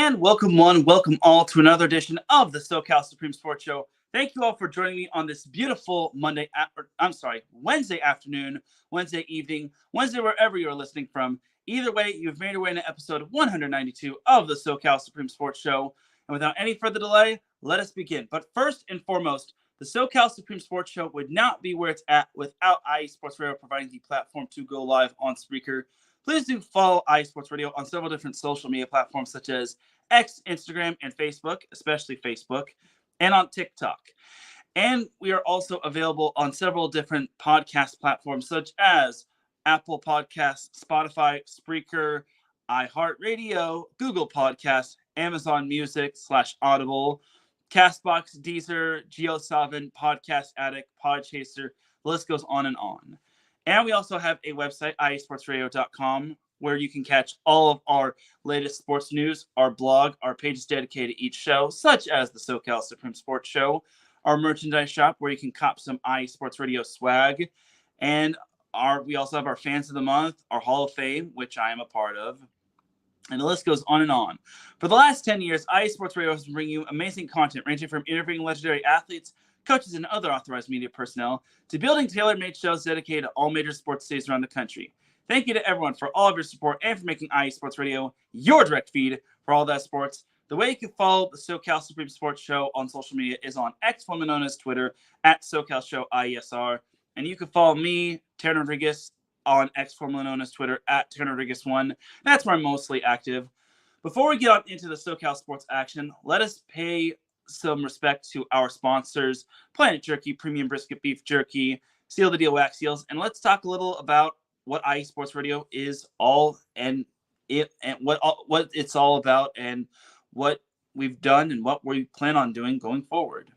And welcome welcome all to another edition of the SoCal Supreme Sports Show. Thank you all for joining me on this beautiful Wednesday afternoon, Wednesday evening, Wednesday wherever you're listening from. Either way, you've made your way into episode 192 of the SoCal Supreme Sports Show. And without any further delay, let us begin. But first and foremost, the SoCal Supreme Sports Show would not be where it's at without IE Sports Radio providing the platform to go live on Spreaker. Please do follow IE Sports Radio on several different social media platforms such as X, Instagram, and Facebook, especially Facebook, and on TikTok. And we are also available on several different podcast platforms such as Apple Podcasts, Spotify, Spreaker, iHeartRadio, Google Podcasts, Amazon Music /Audible, Castbox, Deezer, JioSaavn, Podcast Addict, Podchaser. The list goes on and on. And we also have a website, iesportsradio.com, where you can catch all of our latest sports news, our blog, our pages dedicated to each show, such as the SoCal Supreme Sports Show, our merchandise shop, where you can cop some IE Sports Radio swag, and we also have our Fans of the Month, our Hall of Fame, which I am a part of, and the list goes on and on. For the last 10 years, IE Sports Radio has been bringing you amazing content, ranging from interviewing legendary athletes, coaches, and other authorized media personnel, to building tailor-made shows dedicated to all major sports states around the country. Thank you to everyone for all of your support and for making IE Sports Radio your direct feed for all that sports. The way you can follow the SoCal Supreme Sports Show on social media is on X, formerly known as Twitter, at SoCal Show IESR. And you can follow me, Teran Rodriguez, on X, formerly known as Twitter, at Teran Rodriguez 1. That's where I'm mostly active. Before we get on into the SoCal sports action, let us pay some respect to our sponsors, Planet Jerky, Premium Brisket Beef Jerky, Seal the Deal Wax Seals, and let's talk a little about what IE Sports Radio is all and what it's all about and what we've done and what we plan on doing going forward.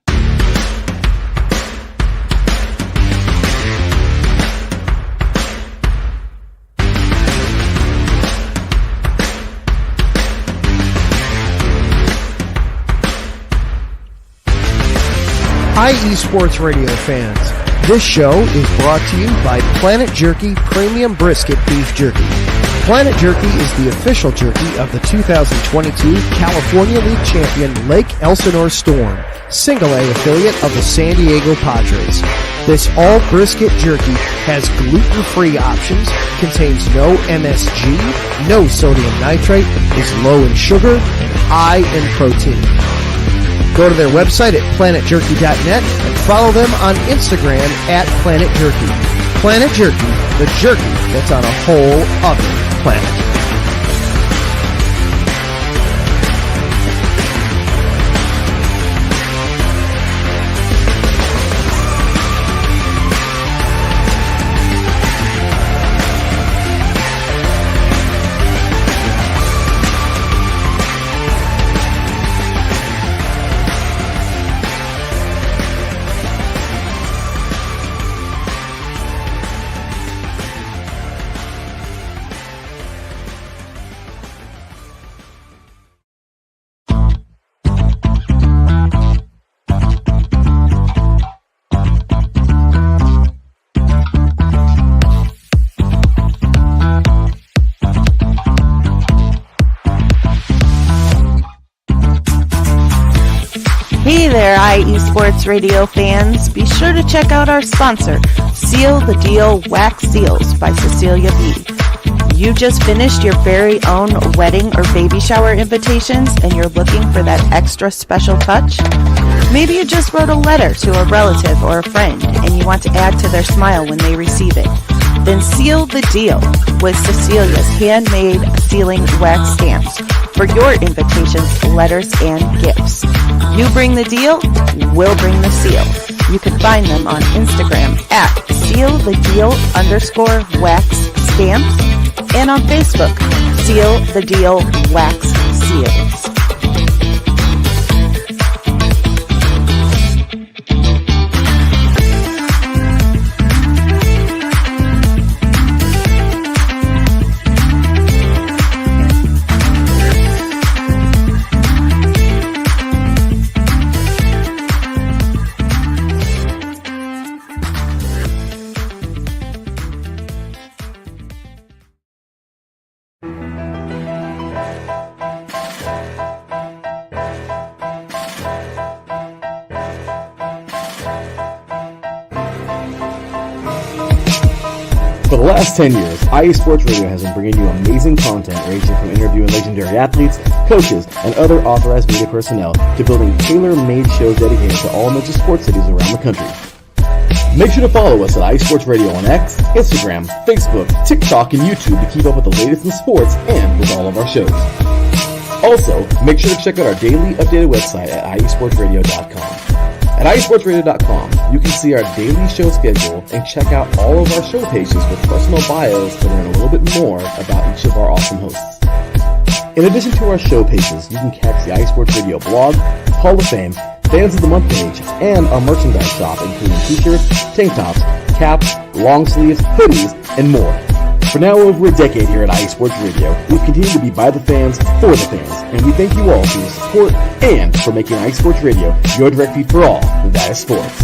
IE Sports Radio fans, this show is brought to you by Planet Jerky Premium Brisket Beef Jerky. Planet Jerky is the official jerky of the 2022 California League champion Lake Elsinore Storm, Single A affiliate of the San Diego Padres. This all-brisket jerky has gluten-free options, contains no MSG, no sodium nitrate, is low in sugar, and high in protein. Go to their website at planetjerky.net and follow them on Instagram at Planet Jerky. Planet Jerky, the jerky that's on a whole other planet. Hey there, IE Sports Radio fans. Be sure to check out our sponsor, Seal the Deal Wax Seals by Cecilia B. You just finished your very own wedding or baby shower invitations and you're looking for that extra special touch? Maybe you just wrote a letter to a relative or a friend and you want to add to their smile when they receive it. Then seal the deal with Cecilia's handmade sealing wax stamps for your invitations, letters, and gifts. You bring the deal, we'll bring the seal. You can find them on Instagram at sealthedeal_wax stamps and on Facebook, Seal the Deal Wax Seals. For the last 10 years, IE Sports Radio has been bringing you amazing content ranging from interviewing legendary athletes, coaches, and other authorized media personnel to building tailor-made shows dedicated to all major sports cities around the country. Make sure to follow us at IE Sports Radio on X, Instagram, Facebook, TikTok, and YouTube to keep up with the latest in sports and with all of our shows. Also, make sure to check out our daily updated website at iesportsradio.com. At iesportsradio.com, you can see our daily show schedule and check out all of our show pages with personal bios to learn a little bit more about each of our awesome hosts. In addition to our show pages, you can catch the iSports Radio blog, Hall of Fame, Fans of the Month page, and our merchandise shop including t-shirts, tank tops, caps, long sleeves, hoodies, and more. For now over a decade here at IE Sports Radio, we've continued to be by the fans, for the fans, and we thank you all for your support and for making IE Sports Radio your direct feed for all that is sports.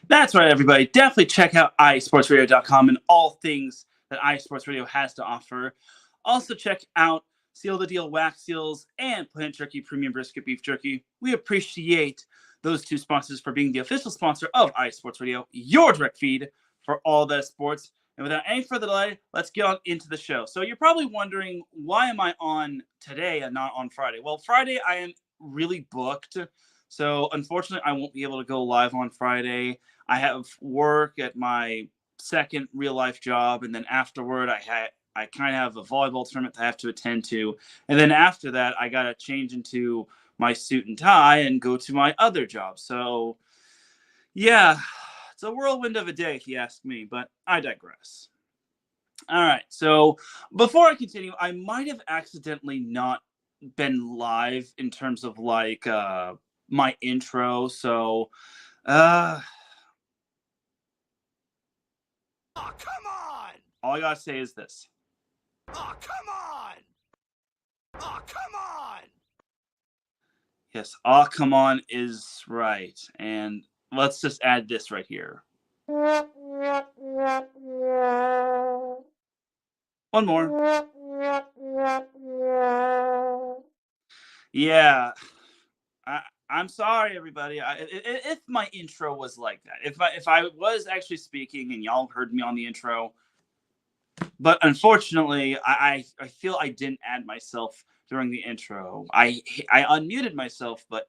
That's right, everybody. Definitely check out iSportsRadio.com and all things that iSports Radio has to offer. Also, check out Seal the Deal Wax Seals and Planet Jerky Premium Brisket Beef Jerky. We appreciate those two sponsors for being the official sponsor of iSports Radio, your direct feed for all that sports. And without any further delay, let's get on into the show. So you're probably wondering, why am I on today and not on Friday? Well, Friday I am really booked. So unfortunately, I won't be able to go live on Friday. I have work at my second real life job, and then afterward, I kind of have a volleyball tournament that I have to attend to, and then after that, I gotta change into my suit and tie and go to my other job. So, yeah, it's a whirlwind of a day, if you ask me. But I digress. All right, so before I continue, I might have accidentally not been live in terms of like my intro. So, Oh, come on! all I gotta say is this. Oh, come on! Oh, come on! Yes, "Aw, come on" is right. And let's just add this right here. One more. Yeah. I'm sorry, everybody. If my intro was like that, if I was actually speaking and y'all heard me on the intro, but unfortunately, I feel I didn't add myself during the intro. I unmuted myself, but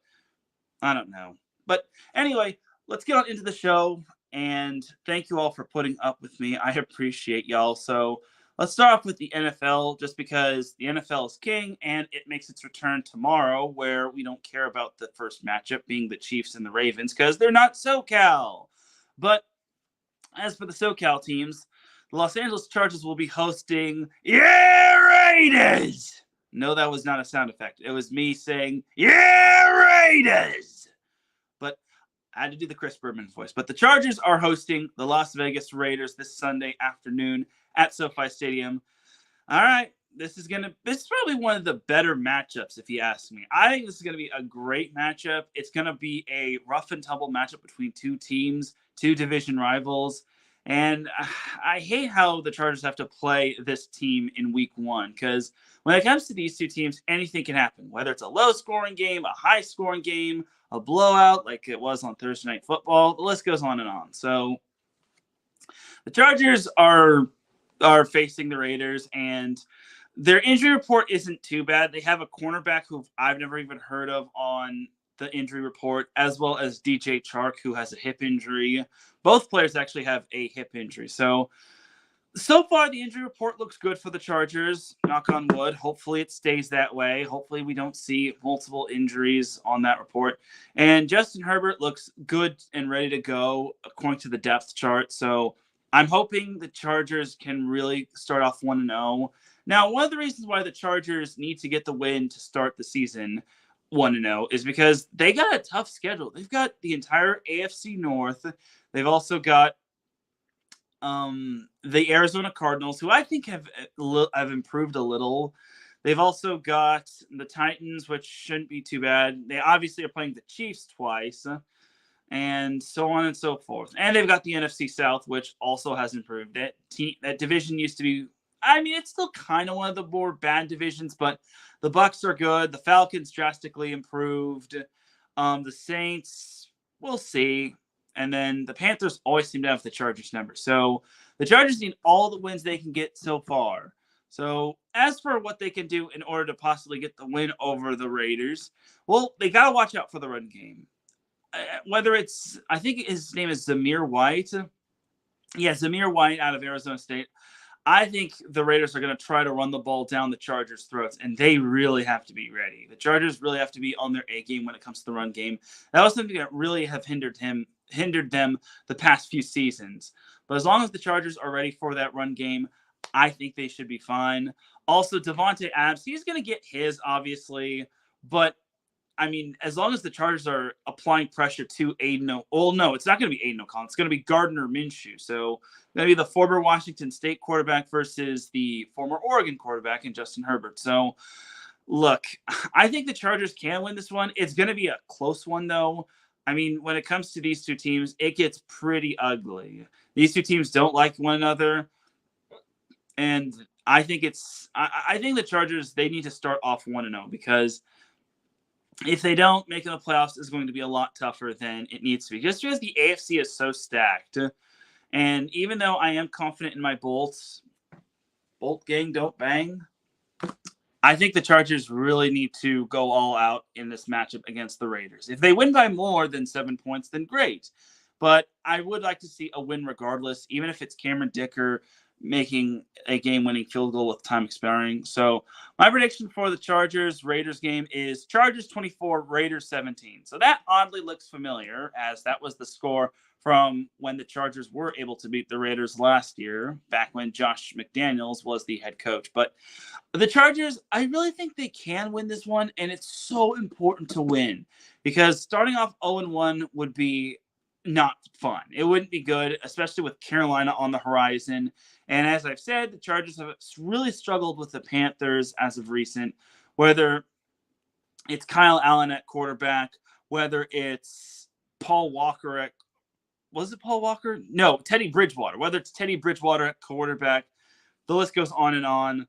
I don't know. But anyway, let's get on into the show. And thank you all for putting up with me. I appreciate y'all. So let's start off with the NFL, just because the NFL is king and it makes its return tomorrow, where we don't care about the first matchup being the Chiefs and the Ravens because they're not SoCal. But as for the SoCal teams, the Los Angeles Chargers will be hosting Yeah Raiders. No, that was not a sound effect. It was me saying Yeah Raiders. But I had to do the Chris Berman voice. But the Chargers are hosting the Las Vegas Raiders this Sunday afternoon at SoFi Stadium. All right, this is probably one of the better matchups, if you ask me. I think this is going to be a great matchup. It's going to be a rough and tumble matchup between two teams, two division rivals. And I hate how the Chargers have to play this team in week one, because when it comes to these two teams, anything can happen, whether it's a low-scoring game, a high-scoring game, a blowout like it was on Thursday Night Football. The list goes on and on. So the Chargers are facing the Raiders, and their injury report isn't too bad. They have a cornerback who I've never even heard of on the injury report, as well as DJ Chark, who has a hip injury. Both players actually have a hip injury. So far, the injury report looks good for the Chargers. Knock on wood. Hopefully it stays that way. Hopefully we don't see multiple injuries on that report. And Justin Herbert looks good and ready to go according to the depth chart. So I'm hoping the Chargers can really start off 1-0. Now, one of the reasons why the Chargers need to get the win to start the season 1-0 is because they got a tough schedule. They've got the entire AFC North. They've also got the Arizona Cardinals, who I think have improved a little. They've also got the Titans, which shouldn't be too bad. They obviously are playing the Chiefs twice, and so on and so forth. And they've got the NFC South, which also has improved. That division used to be, I mean, it's still kind of one of the more bad divisions, but the Bucs are good. The Falcons drastically improved. The Saints, we'll see. And then the Panthers always seem to have the Chargers number. So the Chargers need all the wins they can get so far. So as for what they can do in order to possibly get the win over the Raiders, well, they got to watch out for the run game. Whether it's, I think his name is Zamir White. Yeah, Zamir White out of Arizona State. I think the Raiders are going to try to run the ball down the Chargers' throats, and they really have to be ready. The Chargers really have to be on their A game when it comes to the run game. That was something that really have hindered them the past few seasons. But as long as the Chargers are ready for that run game, I think they should be fine. Also, Devontae Adams, he's going to get his, obviously, but I mean, as long as the Chargers are applying pressure to Aiden, well, no, it's not going to be Aiden O'Connell. It's going to be Gardner Minshew. So maybe the former Washington State quarterback versus the former Oregon quarterback in Justin Herbert. So, look, I think the Chargers can win this one. It's going to be a close one, though. I mean, when it comes to these two teams, it gets pretty ugly. These two teams don't like one another. And I think I think the Chargers, they need to start off 1-0 because if they don't, making the playoffs is going to be a lot tougher than it needs to be. Just because the AFC is so stacked. And even though I am confident in my Bolts, Bolt gang, don't bang, I think the Chargers really need to go all out in this matchup against the Raiders. If they win by more than 7 points, then great. But I would like to see a win regardless, even if it's Cameron Dicker making a game-winning field goal with time expiring. So my prediction for the Chargers-Raiders game is Chargers 24, Raiders 17. So that oddly looks familiar, as that was the score from when the Chargers were able to beat the Raiders last year, back when Josh McDaniels was the head coach. But the Chargers, I really think they can win this one, and it's so important to win because starting off 0-1 would be not fun. It wouldn't be good, especially with Carolina on the horizon. And as I've said, the Chargers have really struggled with the Panthers as of recent, whether it's Kyle Allen at quarterback, whether it's Paul Walker at, was it Paul Walker? No, Teddy Bridgewater. Whether it's Teddy Bridgewater at quarterback, the list goes on and on.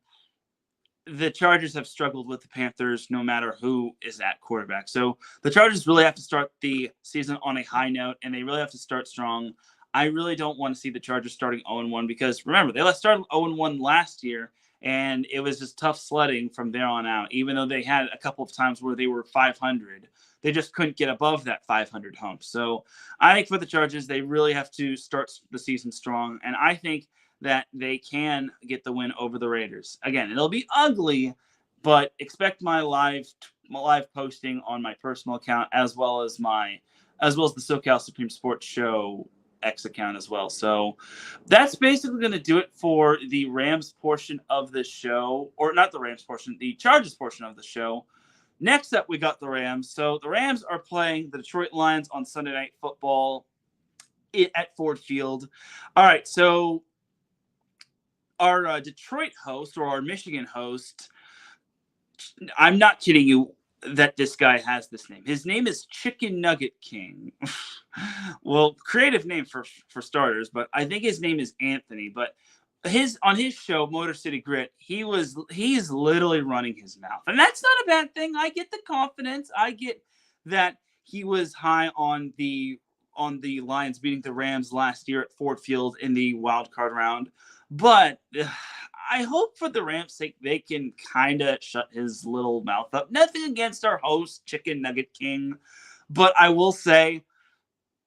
The Chargers have struggled with the Panthers no matter who is at quarterback. So the Chargers really have to start the season on a high note, and they really have to start strong. I really don't want to see the Chargers starting 0-1 because, remember, they started 0-1 last year, and it was just tough sledding from there on out. Even though they had a couple of times where they were 500, they just couldn't get above that 500 hump. So I think for the Chargers, they really have to start the season strong, and I think that they can get the win over the Raiders. Again, it'll be ugly, but expect my live posting on my personal account as well as the SoCal Supreme Sports Show X account as well. So that's basically going to do it for the Rams portion of the show, or not the Rams portion, the Chargers portion of the show. Next up, we got the Rams. So the Rams are playing the Detroit Lions on Sunday Night Football at Ford Field. All right, so our Detroit host, or our Michigan host, I'm not kidding you that this guy has this name. His name is Chicken Nugget King. Well, creative name for starters, but I think his name is Anthony. But on his show, Motor City Grit, he's literally running his mouth. And that's not a bad thing. I get the confidence. I get that he was high on the Lions beating the Rams last year at Ford Field in the wild card round. But I hope for the Rams' sake they can kind of shut his little mouth up. Nothing against our host, Chicken Nugget King, but I will say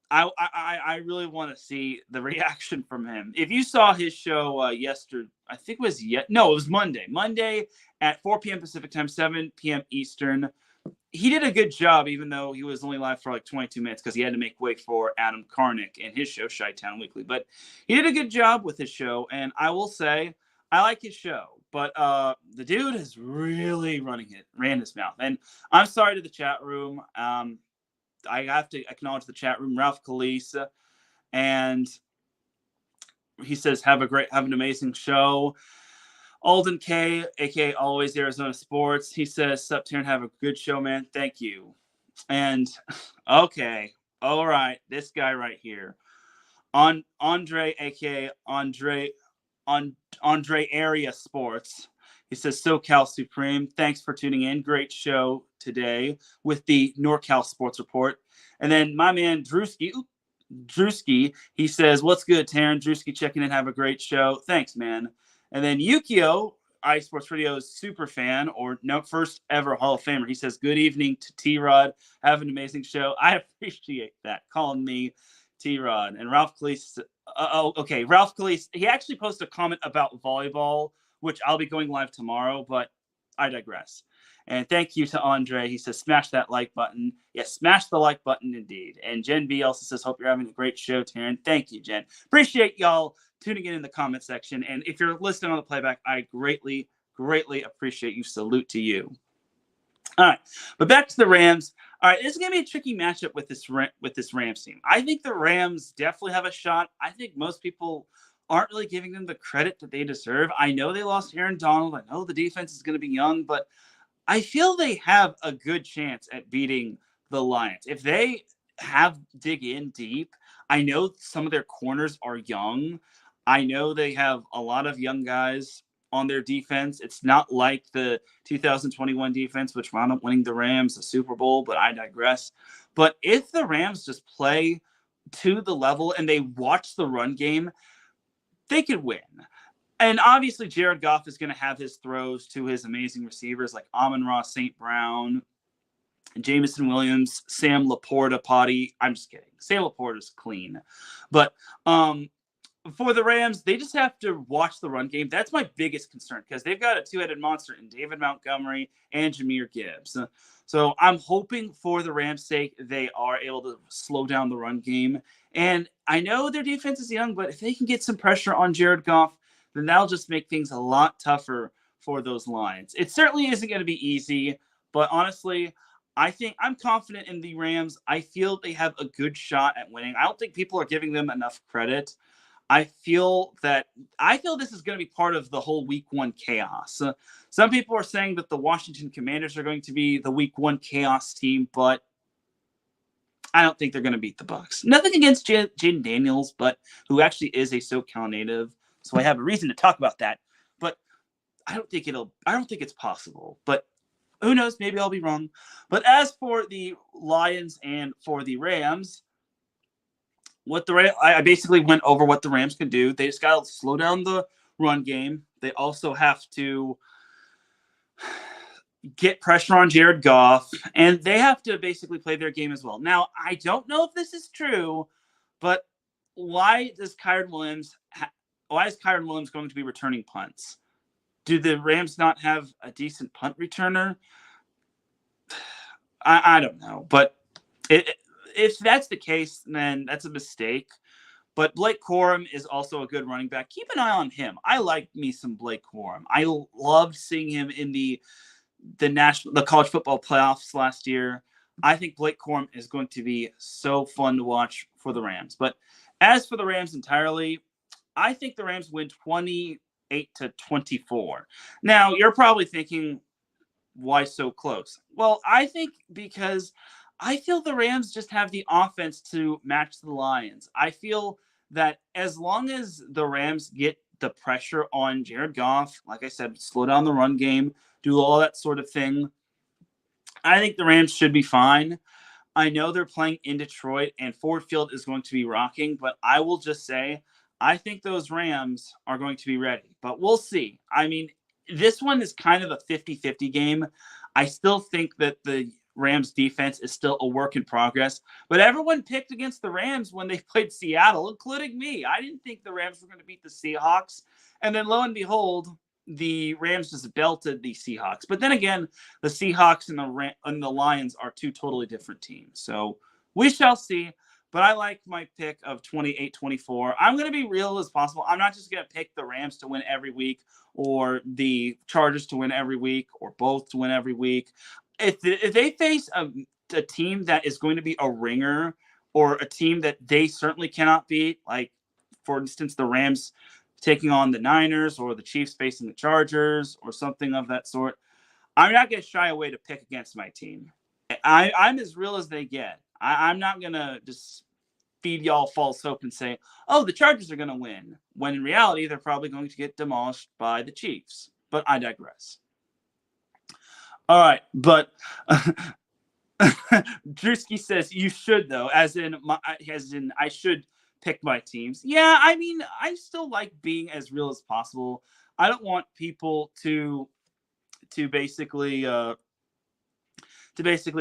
I really want to see the reaction from him. If you saw his show yesterday, I think it was Monday. Monday at 4 p.m. Pacific time, 7 p.m. Eastern. He did a good job, even though he was only live for like 22 minutes because he had to make way for Adam Karnick and his show, Chi-Town Weekly. But he did a good job with his show, and I will say I like his show. But the dude is really ran his mouth. And I'm sorry to the chat room. I have to acknowledge the chat room, Ralph Kalisa, and he says, have an amazing show. Alden K, aka Always Arizona Sports, he says, "Sup, Teran, have a good show, man. Thank you." And okay, all right, this guy right here, Andre, aka Andre Area Sports. He says, "SoCal Supreme, thanks for tuning in. Great show today with the NorCal Sports Report." And then my man Drewski, he says, "What's good, Teran?" Drewski checking in. Have a great show. Thanks, man. And then Yukio, iSports Radio's super fan, or no, first ever Hall of Famer. He says, "Good evening to T-Rod. Have an amazing show." I appreciate that. Calling me T-Rod. And Ralph Cleese. Okay. Ralph Cleese, he actually posted a comment about volleyball, which I'll be going live tomorrow, but I digress. And thank you to Andre. He says, "Smash that like button." Yes, smash the like button indeed. And Jen B also says, "Hope you're having a great show, Teran." Thank you, Jen. Appreciate y'all tuning in the comment section. And if you're listening on the playback, I greatly, greatly appreciate you. Salute to you. All right, but back to the Rams. All right, this is going to be a tricky matchup with this Rams team. I think the Rams definitely have a shot. I think most people aren't really giving them the credit that they deserve. I know they lost Aaron Donald. I know the defense is going to be young, but I feel they have a good chance at beating the Lions. If they dig in deep, I know some of their corners are young. I know they have a lot of young guys on their defense. It's not like the 2021 defense, which wound up winning the Rams the Super Bowl, but I digress. But if the Rams just play to the level and they watch the run game, they could win. And obviously, Jared Goff is going to have his throws to his amazing receivers like Amon-Ra St. Brown, Jameson Williams, Sam Laporta potty. I'm just kidding. Sam Laporta's clean. But for the Rams, they just have to watch the run game. That's my biggest concern because they've got a two-headed monster in David Montgomery and Jahmyr Gibbs. So I'm hoping for the Rams' sake they are able to slow down the run game. And I know their defense is young, but if they can get some pressure on Jared Goff, then that'll just make things a lot tougher for those Lions. It certainly isn't going to be easy, but honestly, I think I'm confident in the Rams. I feel they have a good shot at winning. I don't think people are giving them enough credit. I feel this is going to be part of the whole week one chaos. Some people are saying that the Washington Commanders are going to be the week one chaos team, but I don't think they're going to beat the Bucs. Nothing against Jaden Daniels, but who actually is a SoCal native. So I have a reason to talk about that, but I don't think it's possible, but who knows? Maybe I'll be wrong. But as for the Lions and for the Rams, I basically went over what the Rams can do. They just got to slow down the run game. They also have to get pressure on Jared Goff, and they have to basically play their game as well. Now, I don't know if this is true, but why is Kyren Williams going to be returning punts? Do the Rams not have a decent punt returner? I don't know. But if that's the case, then that's a mistake. But Blake Corum is also a good running back. Keep an eye on him. I like me some Blake Corum. I loved seeing him in the college football playoffs last year. I think Blake Corum is going to be so fun to watch for the Rams. But as for the Rams entirely, I think the Rams win 28-24. Now, you're probably thinking, why so close? Well, I think because I feel the Rams just have the offense to match the Lions. I feel that as long as the Rams get the pressure on Jared Goff, like I said, slow down the run game, do all that sort of thing, I think the Rams should be fine. I know they're playing in Detroit, and Ford Field is going to be rocking, but I will just say I think those Rams are going to be ready. But we'll see. I mean, this one is kind of a 50-50 game. I still think that the Rams defense is still a work in progress, but everyone picked against the Rams when they played Seattle, including me. I didn't think the Rams were going to beat the Seahawks. And then lo and behold, the Rams just belted the Seahawks. But then again, the Seahawks and the Lions are two totally different teams. So we shall see. But I like my pick of 28-24. I'm going to be real as possible. I'm not just going to pick the Rams to win every week or the Chargers to win every week or both to win every week. If they face a team that is going to be a ringer or a team that they certainly cannot beat, like, for instance, the Rams taking on the Niners or the Chiefs facing the Chargers or something of that sort, I'm not going to shy away to pick against my team. I'm as real as they get. I'm not going to just feed y'all false hope and say, oh, the Chargers are going to win, when in reality, they're probably going to get demolished by the Chiefs. But I digress. All right, but Drewski says you should, though, as in I should pick my teams. Yeah, I mean, I still like being as real as possible. I don't want people to basically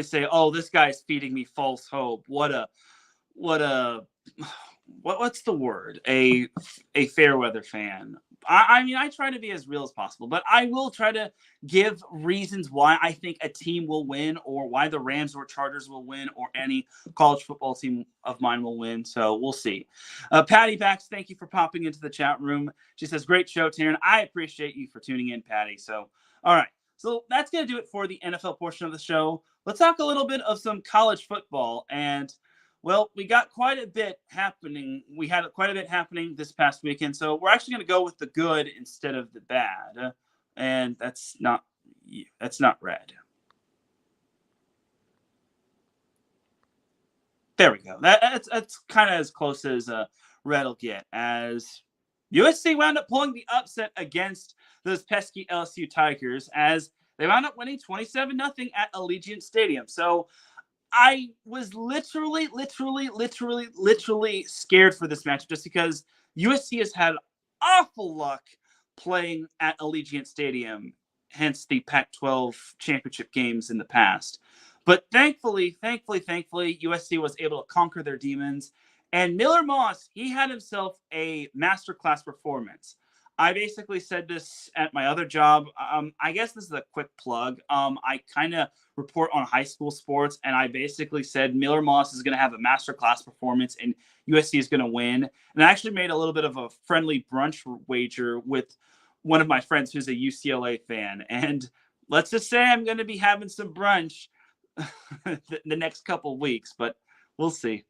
say, oh, this guy's feeding me false hope. What's the word? A fair weather fan. I mean, I try to be as real as possible, but I will try to give reasons why I think a team will win, or why the Rams or Chargers will win, or any college football team of mine will win. So we'll see. Patty Bax, thank you for popping into the chat room. She says, great show, Teran. I appreciate you for tuning in, Patty. So, all right. So that's going to do it for the NFL portion of the show. Let's talk a little bit of some college football. And well, we got quite a bit happening. We had quite a bit happening this past weekend. So we're actually going to go with the good instead of the bad. And that's not red. There we go. That's kind of as close as red will get, as USC wound up pulling the upset against those pesky LSU Tigers, as they wound up winning 27-0 at Allegiant Stadium. So I was literally scared for this match, just because USC has had awful luck playing at Allegiant Stadium, hence the Pac-12 championship games in the past. But thankfully, USC was able to conquer their demons. And Miller Moss, he had himself a masterclass performance. I basically said this at my other job. I guess this is a quick plug. I kind of report on high school sports, and I basically said Miller Moss is going to have a masterclass performance and USC is going to win. And I actually made a little bit of a friendly brunch wager with one of my friends who's a UCLA fan. And let's just say I'm going to be having some brunch the next couple of weeks, but we'll see.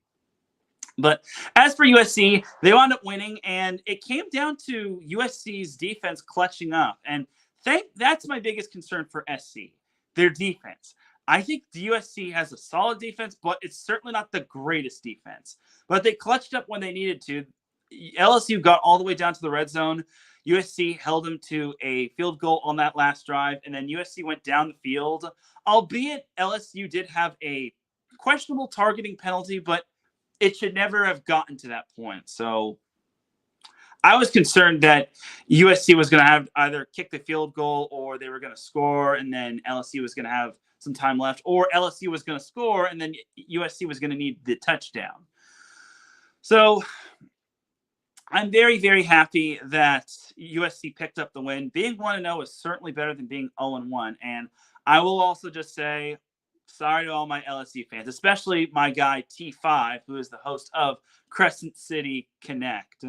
But as for USC, they wound up winning, and it came down to USC's defense clutching up. And that's my biggest concern for SC, their defense. I think the USC has a solid defense, but it's certainly not the greatest defense. But they clutched up when they needed to. LSU got all the way down to the red zone. USC held them to a field goal on that last drive, and then USC went down the field. Albeit LSU did have a questionable targeting penalty, but it should never have gotten to that point. So I was concerned that USC was going to have either kick the field goal, or they were going to score, and then LSU was going to have some time left, or LSU was going to score, and then USC was going to need the touchdown. So I'm very, very happy that USC picked up the win. Being 1-0 is certainly better than being 0-1. And I will also just say, sorry to all my LSU fans, especially my guy T5, who is the host of Crescent City Connect.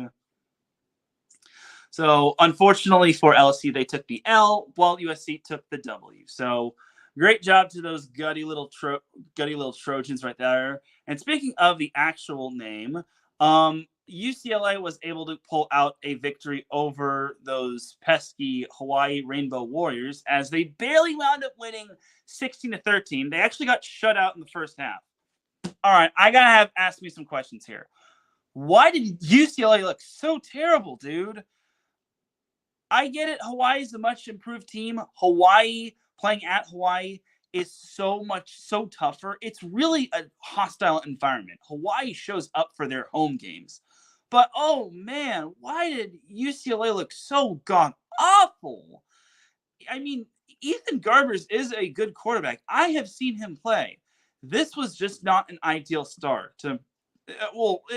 So unfortunately for LSU, they took the L while USC took the W. So great job to those gutty little Trojans right there. And speaking of the actual name, UCLA was able to pull out a victory over those pesky Hawaii Rainbow Warriors, as they barely wound up winning 16-13. They actually got shut out in the first half. All right, I gotta ask me some questions here. Why did UCLA look so terrible, dude? I get it. Hawaii's a much improved team. Hawaii, playing at Hawaii, is so tougher. It's really a hostile environment. Hawaii shows up for their home games. But, oh, man, why did UCLA look so god-awful? I mean, Ethan Garbers is a good quarterback. I have seen him play. This was just not an ideal start in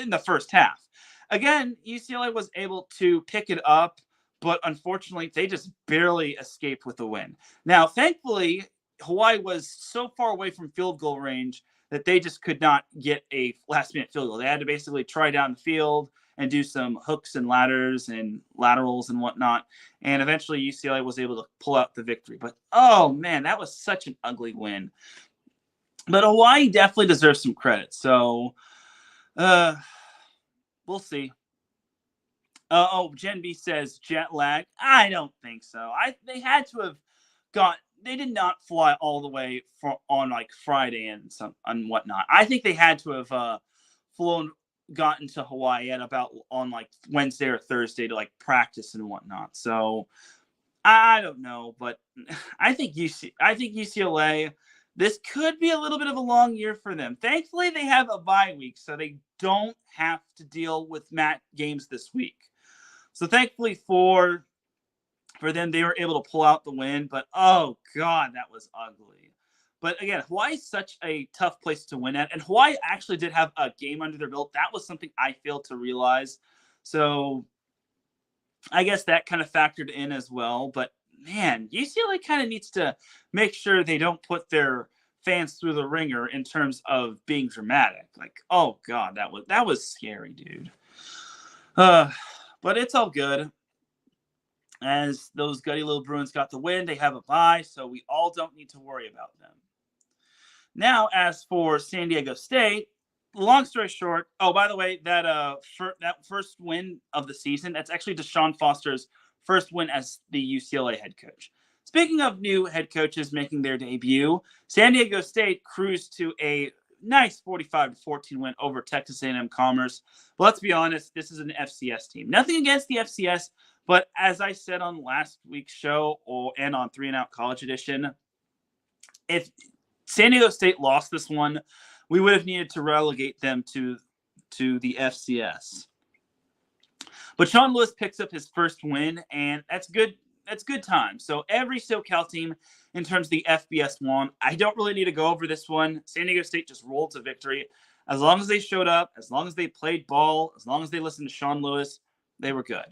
the first half. Again, UCLA was able to pick it up, but unfortunately, they just barely escaped with the win. Now, thankfully, Hawaii was so far away from field goal range that they just could not get a last-minute field goal. They had to basically try down the field and do some hooks and ladders and laterals and whatnot. And eventually UCLA was able to pull out the victory. But, oh, man, that was such an ugly win. But Hawaii definitely deserves some credit. So we'll see. Gen B says jet lag. I don't think so. They had to have they did not fly all the way on like Friday and whatnot. I think they had to have gotten to Hawaii at about on like Wednesday or Thursday to like practice and whatnot. So I don't know, but I think UCLA, this could be a little bit of a long year for them. Thankfully, they have a bye week, so they don't have to deal with games this week. So thankfully for them, they were able to pull out the win. But oh god, that was ugly. But again, Hawaii is such a tough place to win at, and Hawaii actually did have a game under their belt. That was something I failed to realize. So I guess that kind of factored in as well. But man, UCLA kind of needs to make sure they don't put their fans through the ringer in terms of being dramatic. Like, oh god, that was scary, dude. But it's all good. As those gutty little Bruins got the win, they have a bye, so we all don't need to worry about them. Now, as for San Diego State, long story short, oh, by the way, that first win of the season, that's actually Deshaun Foster's first win as the UCLA head coach. Speaking of new head coaches making their debut, San Diego State cruised to a nice 45-14 win over Texas A&M Commerce. But let's be honest, this is an FCS team. Nothing against the FCS, but as I said on last week's show and on 3 and Out College Edition, if San Diego State lost this one, we would have needed to relegate them to the FCS. But Sean Lewis picks up his first win, and that's good. That's good time. So every SoCal team in terms of the FBS won. I don't really need to go over this one. San Diego State just rolled to victory. As long as they showed up, as long as they played ball, as long as they listened to Sean Lewis, they were good.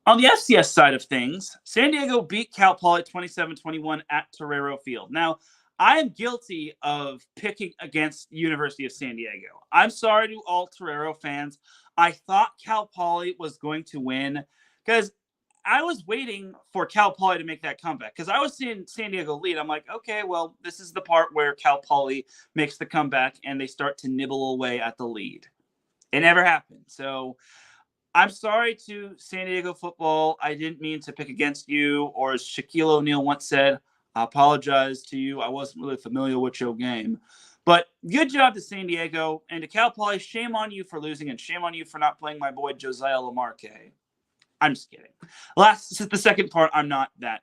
On the FCS side of things, San Diego beat Cal Poly 27-21 at Torero Field. Now, I am guilty of picking against University of San Diego. I'm sorry to all Torero fans. I thought Cal Poly was going to win because I was waiting for Cal Poly to make that comeback because I was seeing San Diego lead. I'm like, okay, well, this is the part where Cal Poly makes the comeback and they start to nibble away at the lead. It never happened. So I'm sorry to San Diego football. I didn't mean to pick against you. Or as Shaquille O'Neal once said, I apologize to you. I wasn't really familiar with your game. But good job to San Diego. And to Cal Poly, shame on you for losing and shame on you for not playing my boy Josiah Lamarque. I'm just kidding. The second part, I'm not that.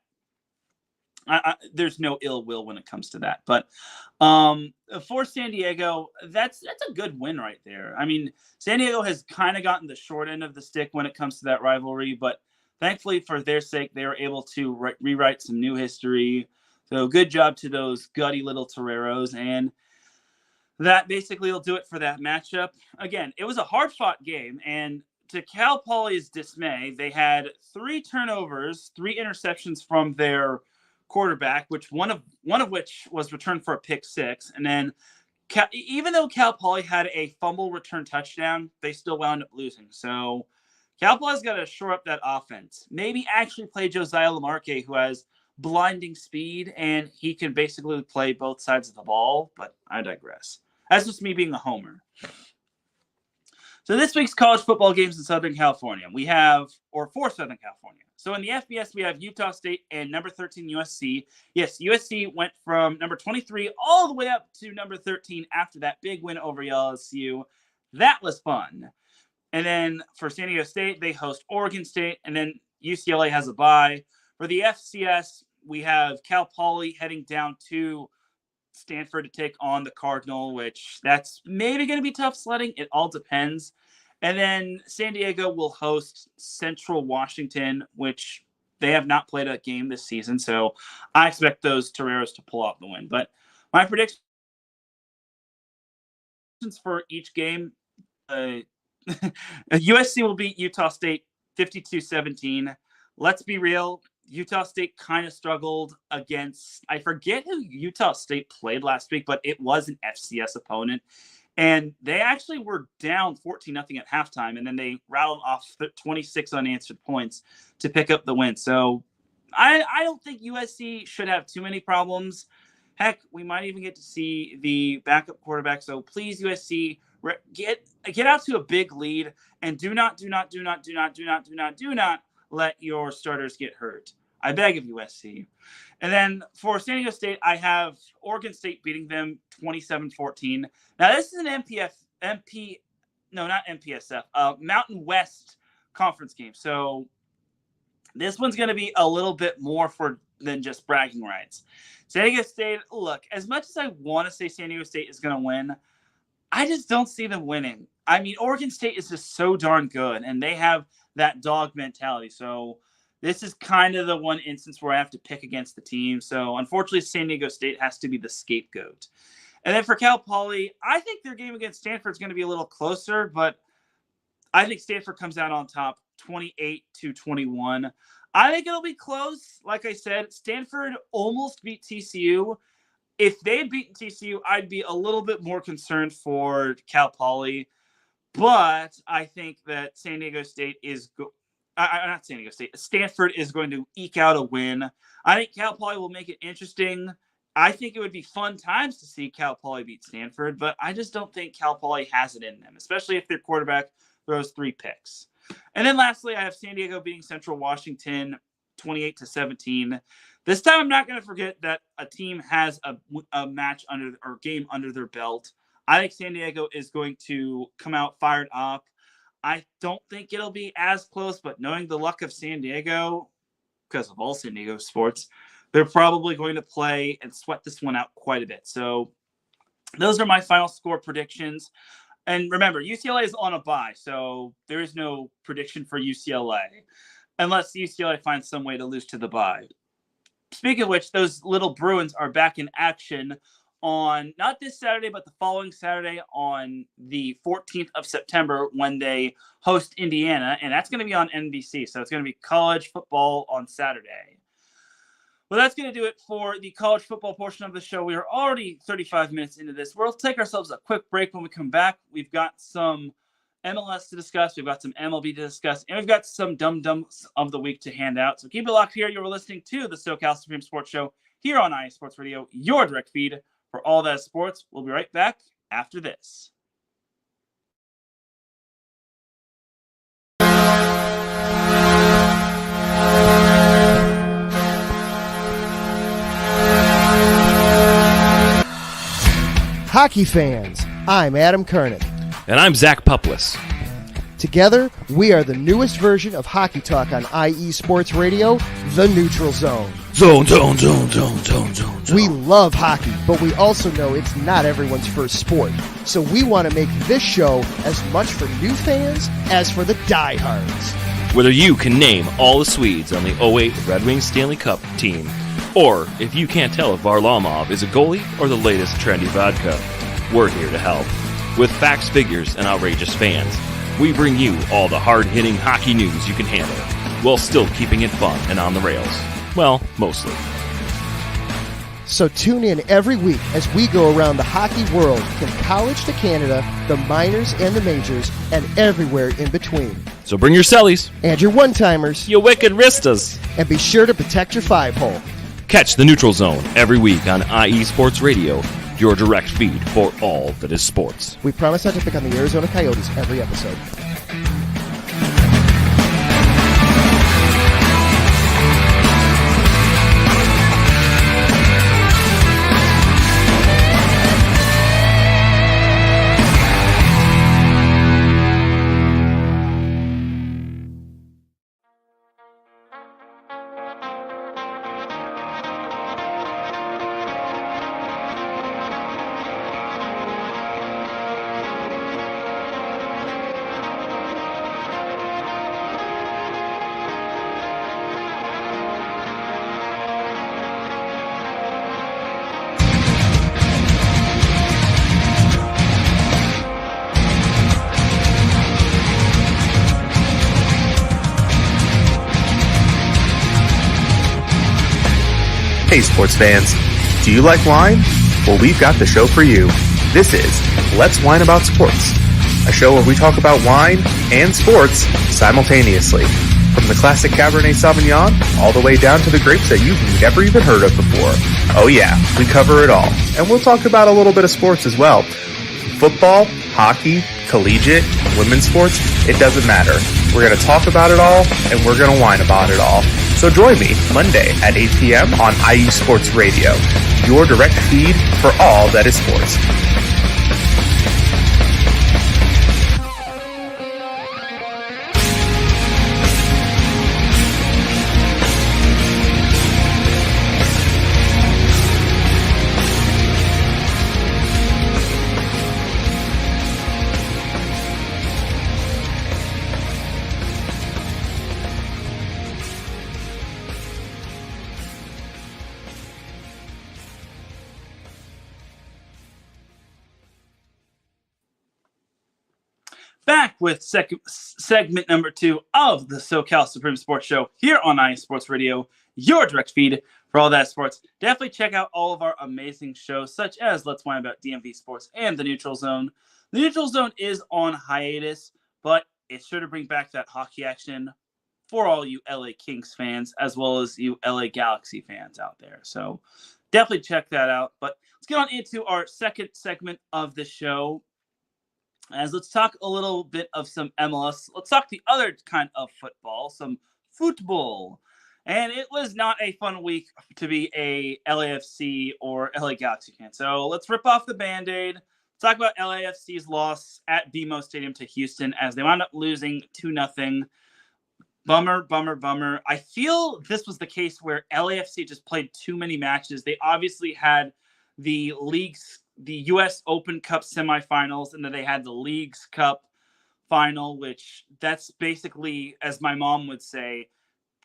There's no ill will when it comes to that. But for San Diego, that's a good win right there. I mean, San Diego has kind of gotten the short end of the stick when it comes to that rivalry, but thankfully for their sake, they were able to rewrite some new history. So good job to those gutty little Toreros. And that basically will do it for that matchup. Again, it was a hard-fought game, and to Cal Poly's dismay, they had 3 turnovers, 3 interceptions from their quarterback, which one of which was returned for a pick 6. And then even though Cal Poly had a fumble return touchdown, they still wound up losing. So Cal Poly's got to shore up that offense. Maybe actually play Josiah Lamarque, who has blinding speed, and he can basically play both sides of the ball, but I digress. That's just me being a homer. So this week's college football games in Southern California, for Southern California. So in the FBS, we have Utah State and number 13 USC. Yes, USC went from number 23 all the way up to number 13 after that big win over LSU. That was fun. And then for San Diego State, they host Oregon State, and then UCLA has a bye. For the FCS, we have Cal Poly heading down to Stanford to take on the Cardinal, which that's maybe going to be tough sledding. It all depends. And then San Diego will host Central Washington, which they have not played a game this season. So I expect those Toreros to pull out the win. But my predictions for each game, USC will beat Utah State 52-17. Let's be real. Utah State kind of struggled against, I forget who Utah State played last week, but it was an FCS opponent. And they actually were down 14-0 at halftime, and then they rattled off 26 unanswered points to pick up the win. So I don't think USC should have too many problems. Heck, we might even get to see the backup quarterback. So please, USC, get get out to a big lead, and do not let your starters get hurt. I beg of you, SC. And then for San Diego State, I have Oregon State beating them 27-14. Now, this is an Mountain West Conference game. So this one's going to be a little bit more than just bragging rights. San Diego State, look, as much as I want to say San Diego State is going to win, I just don't see them winning. I mean, Oregon State is just so darn good, and they have that dog mentality. So this is kind of the one instance where I have to pick against the team. So unfortunately, San Diego State has to be the scapegoat. And then for Cal Poly, I think their game against Stanford is going to be a little closer, but I think Stanford comes out on top 28-21. I think it'll be close. Like I said, Stanford almost beat TCU. If they had beaten TCU, I'd be a little bit more concerned for Cal Poly. But I think that Stanford is going to eke out a win. I think Cal Poly will make it interesting. I think it would be fun times to see Cal Poly beat Stanford, but I just don't think Cal Poly has it in them, especially if their quarterback throws 3 picks. And then lastly, I have San Diego beating Central Washington 28-17. This time, I'm not going to forget that a team has a match game under their belt. I think San Diego is going to come out fired up. I don't think it'll be as close, but knowing the luck of San Diego, because of all San Diego sports, they're probably going to play and sweat this one out quite a bit. So those are my final score predictions. And remember, UCLA is on a bye, so there is no prediction for UCLA unless UCLA finds some way to lose to the bye. Speaking of which, those little Bruins are back in action on not this Saturday, but the following Saturday on the 14th of September when they host Indiana, and that's going to be on NBC. So it's going to be college football on Saturday. Well, that's going to do it for the college football portion of the show. We are already 35 minutes into this. We'll take ourselves a quick break. When we come back, we've got some MLS to discuss. We've got some MLB to discuss. And we've got some dum-dums of the week to hand out. So keep it locked here. You're listening to the SoCal Supreme Sports Show here on IA Sports Radio, your direct feed for all that sports. We'll be right back after this. Hockey fans, I'm Adam Kernick. And I'm Zach Puplis. Together, we are the newest version of Hockey Talk on IE Sports Radio, The Neutral Zone. Zone. We love hockey, but we also know it's not everyone's first sport. So we want to make this show as much for new fans as for the diehards. Whether you can name all the Swedes on the 08 Red Wings Stanley Cup team, or if you can't tell if Varlamov is a goalie or the latest trendy vodka, we're here to help. With facts, figures, and outrageous fans, we bring you all the hard-hitting hockey news you can handle, while still keeping it fun and on the rails. Well, mostly. So tune in every week as we go around the hockey world, from college to Canada, the minors and the majors, and everywhere in between. So bring your cellies. And your one-timers. You wicked wristas. And be sure to protect your 5-hole. Catch the Neutral Zone every week on IE Sports Radio, your direct feed for all that is sports. We promise not to pick on the Arizona Coyotes every episode. Hey sports fans, do you like wine? Well, we've got the show for you. This is Let's Wine About Sports, a show where we talk about wine and sports simultaneously. From the classic Cabernet Sauvignon all the way down to the grapes that you've never even heard of before. Oh yeah, we cover it all. And we'll talk about a little bit of sports as well. Football, hockey, collegiate, women's sports, it doesn't matter. We're going to talk about it all, and we're going to whine about it all. So join me Monday at 8 p.m. on IU Sports Radio, your direct feed for all that is sports. Back with segment number 2 of the SoCal Supreme Sports Show here on IU Sports Radio, your direct feed for all that sports. Definitely check out all of our amazing shows, such as Let's Whine About DMV Sports and The Neutral Zone. The Neutral Zone is on hiatus, but it's sure to bring back that hockey action for all you LA Kings fans, as well as you LA Galaxy fans out there. So definitely check that out. But let's get on into our second segment of the show. As let's talk a little bit of some MLS. Let's talk the other kind of football, some football. And it was not a fun week to be a LAFC or LA Galaxy fan. So let's rip off the Band-Aid. Let's talk about LAFC's loss at BMO Stadium to Houston as they wound up losing 2-0. Bummer, bummer, bummer. I feel this was the case where LAFC just played too many matches. They obviously had the U.S. Open Cup semifinals, and then they had the Leagues Cup final, which that's basically, as my mom would say,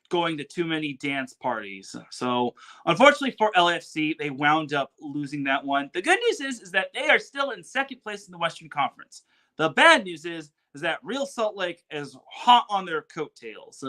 going to too many dance parties. So unfortunately for LAFC, they wound up losing that one. The good news is that they are still in second place in the Western Conference. The bad news is that Real Salt Lake is hot on their coattails.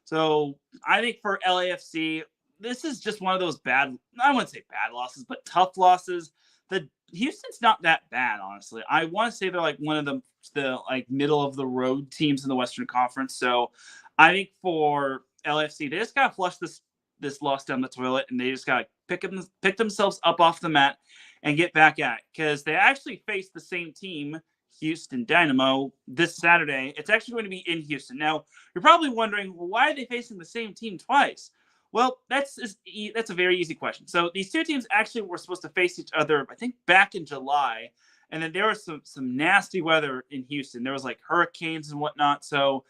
So I think for LAFC, this is just one of those bad, I wouldn't say bad losses, but tough losses. The Houston's not that bad, honestly. I want to say they're like one of the like middle of the road teams in the Western Conference. So I think for LAFC, they just got to flush this loss down the toilet, and they just got to pick themselves up off the mat and get back at it, because they actually face the same team, Houston Dynamo, this Saturday. It's actually going to be in Houston. Now, you're probably wondering, well, why are they facing the same team twice? Well, that's a very easy question. So these two teams actually were supposed to face each other, I think, back in July. And then there was some nasty weather in Houston. There was like hurricanes and whatnot. So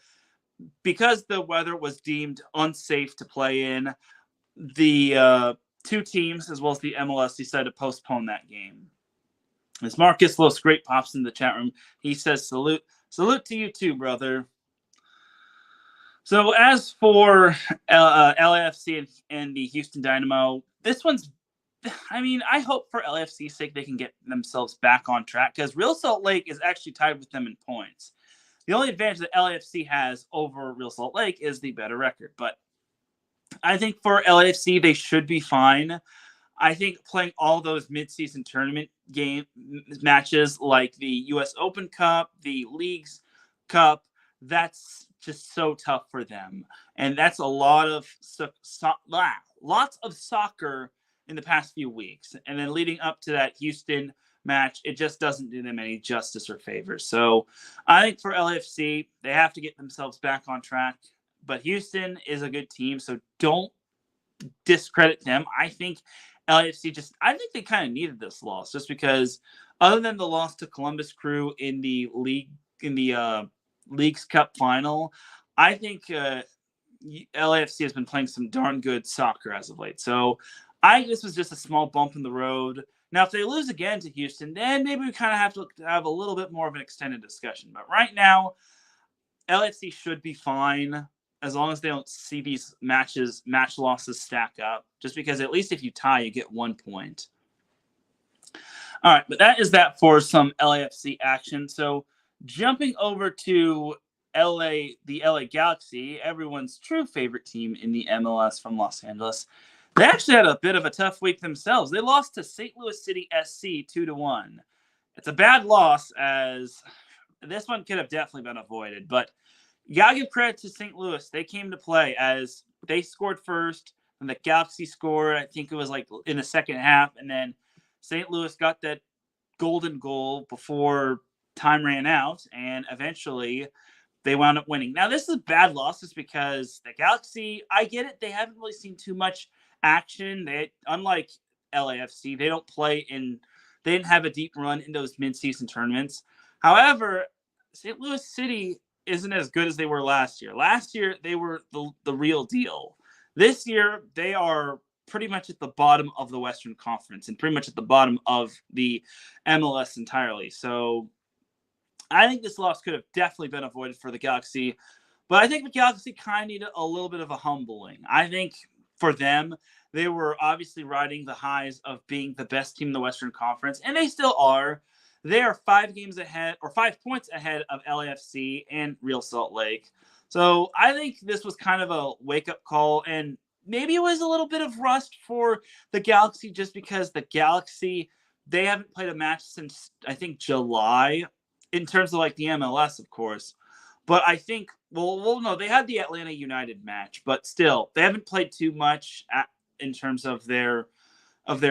because the weather was deemed unsafe to play in, the two teams, as well as the MLS, decided to postpone that game. As Marcus Los Great pops in the chat room, he says, salute to you too, brother. So as for LAFC and the Houston Dynamo, this one's, I mean, I hope for LAFC's sake they can get themselves back on track, because Real Salt Lake is actually tied with them in points. The only advantage that LAFC has over Real Salt Lake is the better record. But I think for LAFC, they should be fine. I think playing all those midseason tournament matches like the U.S. Open Cup, the Leagues Cup, that's just so tough for them. And that's a lot of lots of soccer in the past few weeks. And then leading up to that Houston match, it just doesn't do them any justice or favor. So I think for LAFC, they have to get themselves back on track. But Houston is a good team, so don't discredit them. I think LAFC I think they kind of needed this loss, just because other than the loss to Columbus Crew in the Leagues Cup final, I think LAFC has been playing some darn good soccer as of late. So this was just a small bump in the road. Now, if they lose again to Houston, then maybe we kind of have to have a little bit more of an extended discussion. But right now, LAFC should be fine, as long as they don't see these match losses stack up, just because at least if you tie, you get 1 point. All right, but that is that for some LAFC action. So jumping over to the LA Galaxy, everyone's true favorite team in the MLS from Los Angeles. They actually had a bit of a tough week themselves. They lost to St. Louis City SC 2-1. It's a bad loss, as this one could have definitely been avoided, but you got to give credit to St. Louis. They came to play, as they scored first, and the Galaxy scored, I think it was like in the second half, and then St. Louis got that golden goal before time ran out, and eventually they wound up winning. Now, this is a bad loss just because the Galaxy, I get it, they haven't really seen too much action. They, unlike LAFC, they didn't have a deep run in those midseason tournaments. However, St. Louis City isn't as good as they were last year. Last year, they were the real deal. This year, they are pretty much at the bottom of the Western Conference and pretty much at the bottom of the MLS entirely. So I think this loss could have definitely been avoided for the Galaxy, but I think the Galaxy kind of needed a little bit of a humbling. I think for them, they were obviously riding the highs of being the best team in the Western Conference, and they still are. They are 5 points ahead of LAFC and Real Salt Lake. So I think this was kind of a wake-up call, and maybe it was a little bit of rust for the Galaxy just because the Galaxy, they haven't played a match since, I think, July, in terms of like the MLS, of course. But I think, no, they had the Atlanta United match, but still, they haven't played too much in terms of their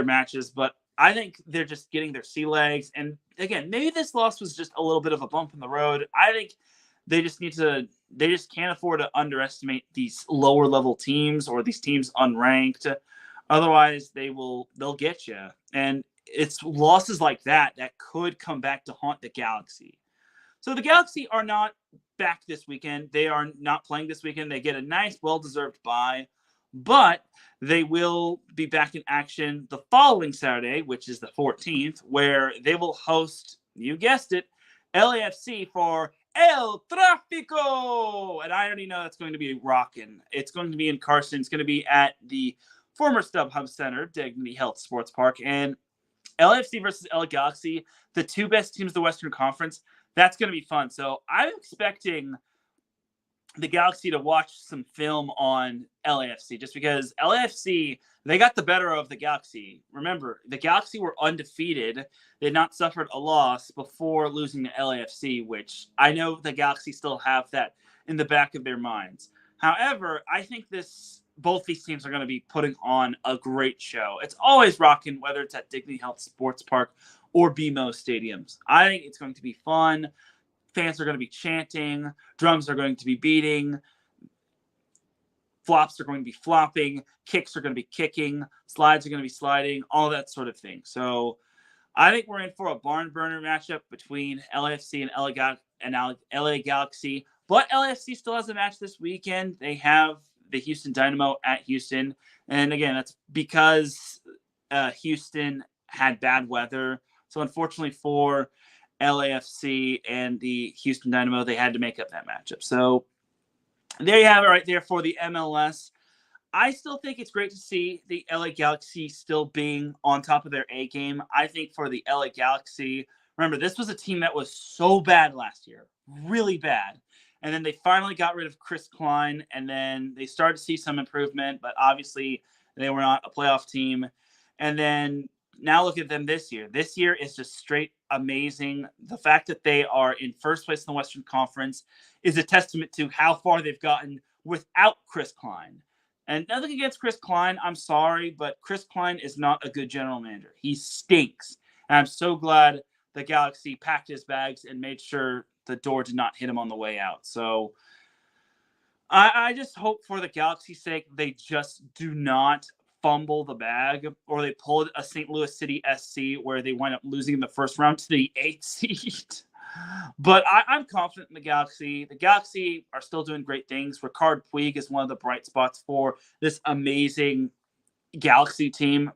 matches. But I think they're just getting their sea legs. And again, maybe this loss was just a little bit of a bump in the road. I think they just can't afford to underestimate these lower level teams or these teams unranked. Otherwise, they'll get you. And it's losses like that could come back to haunt the Galaxy. So the Galaxy are not back this weekend. They are not playing this weekend. They get a nice, well-deserved bye, but they will be back in action the following Saturday, which is the 14th, where they will host, you guessed it, LAFC for El Tráfico. And I already know that's going to be rocking. It's going to be in Carson. It's going to be at the former StubHub Center, Dignity Health Sports Park, and LAFC versus LA Galaxy, the 2 best teams of the Western Conference. That's going to be fun. So I'm expecting the Galaxy to watch some film on LAFC just because LAFC, they got the better of the Galaxy. Remember, the Galaxy were undefeated. They had not suffered a loss before losing to LAFC, which I know the Galaxy still have that in the back of their minds. However, I think both these teams are going to be putting on a great show. It's always rocking, whether it's at Dignity Health Sports Park or BMO stadiums. I think it's going to be fun. Fans are going to be chanting. Drums are going to be beating. Flops are going to be flopping. Kicks are going to be kicking. Slides are going to be sliding. All that sort of thing. So I think we're in for a barn burner matchup between LAFC and LA Galaxy. But LAFC still has a match this weekend. They have the Houston Dynamo at Houston. And again, that's because Houston had bad weather. So unfortunately for LAFC and the Houston Dynamo, they had to make up that matchup. So there you have it right there for the MLS. I still think it's great to see the LA Galaxy still being on top of their A game. I think for the LA Galaxy, remember, this was a team that was so bad last year, really bad. And then they finally got rid of Chris Klein, and then they started to see some improvement, but obviously they were not a playoff team. And then now look at them this year. This year is just straight amazing. The fact that they are in first place in the Western Conference is a testament to how far they've gotten without Chris Klein. And nothing against Chris Klein, I'm sorry, but Chris Klein is not a good general manager. He stinks. And I'm so glad the Galaxy packed his bags and made sure the door did not hit him on the way out. So I just hope for the Galaxy's sake they just do not fumble the bag, or they pulled a St. Louis City SC where they wind up losing in the first round to the 8th seed. But I'm confident in the Galaxy. The Galaxy are still doing great things. Ricard Puig is one of the bright spots for this amazing Galaxy team.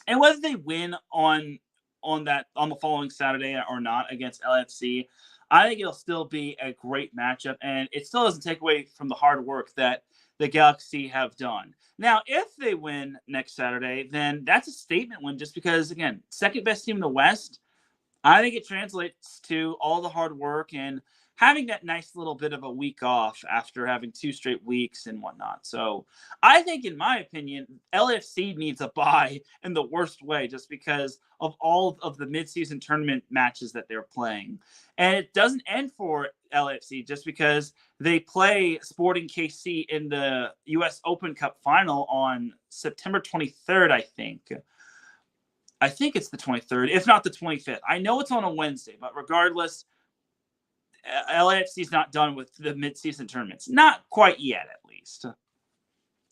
And whether they win on the following Saturday or not against LFC, I think it'll still be a great matchup, and it still doesn't take away from the hard work that the Galaxy have done. Now, if they win next Saturday, then that's a statement win just because, again, second best team in the West. I think it translates to all the hard work and having that nice little bit of a week off after having 2 straight weeks and whatnot. So I think, in my opinion, LFC needs a bye in the worst way just because of all of the midseason tournament matches that they're playing. And it doesn't end for LFC just because they play Sporting KC in the U.S. Open Cup final on September 23rd, I think. I think it's the 23rd, if not the 25th. I know it's on a Wednesday, but regardless, LAFC is not done with the midseason tournaments. Not quite yet, at least.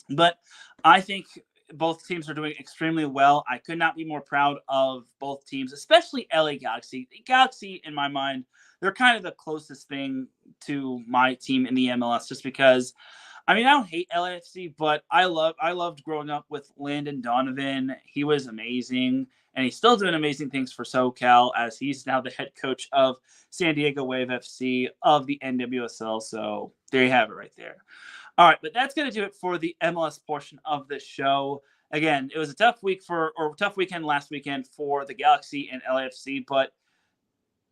But I think both teams are doing extremely well. I could not be more proud of both teams, especially LA Galaxy. The Galaxy, in my mind, they're kind of the closest thing to my team in the MLS, just because, I mean, I don't hate LAFC, but I loved growing up with Landon Donovan. He was amazing, and he's still doing amazing things for SoCal, as he's now the head coach of San Diego Wave FC of the NWSL. So there you have it right there. All right, but that's going to do it for the MLS portion of the show. Again, it was a tough weekend last weekend for the Galaxy and LAFC, but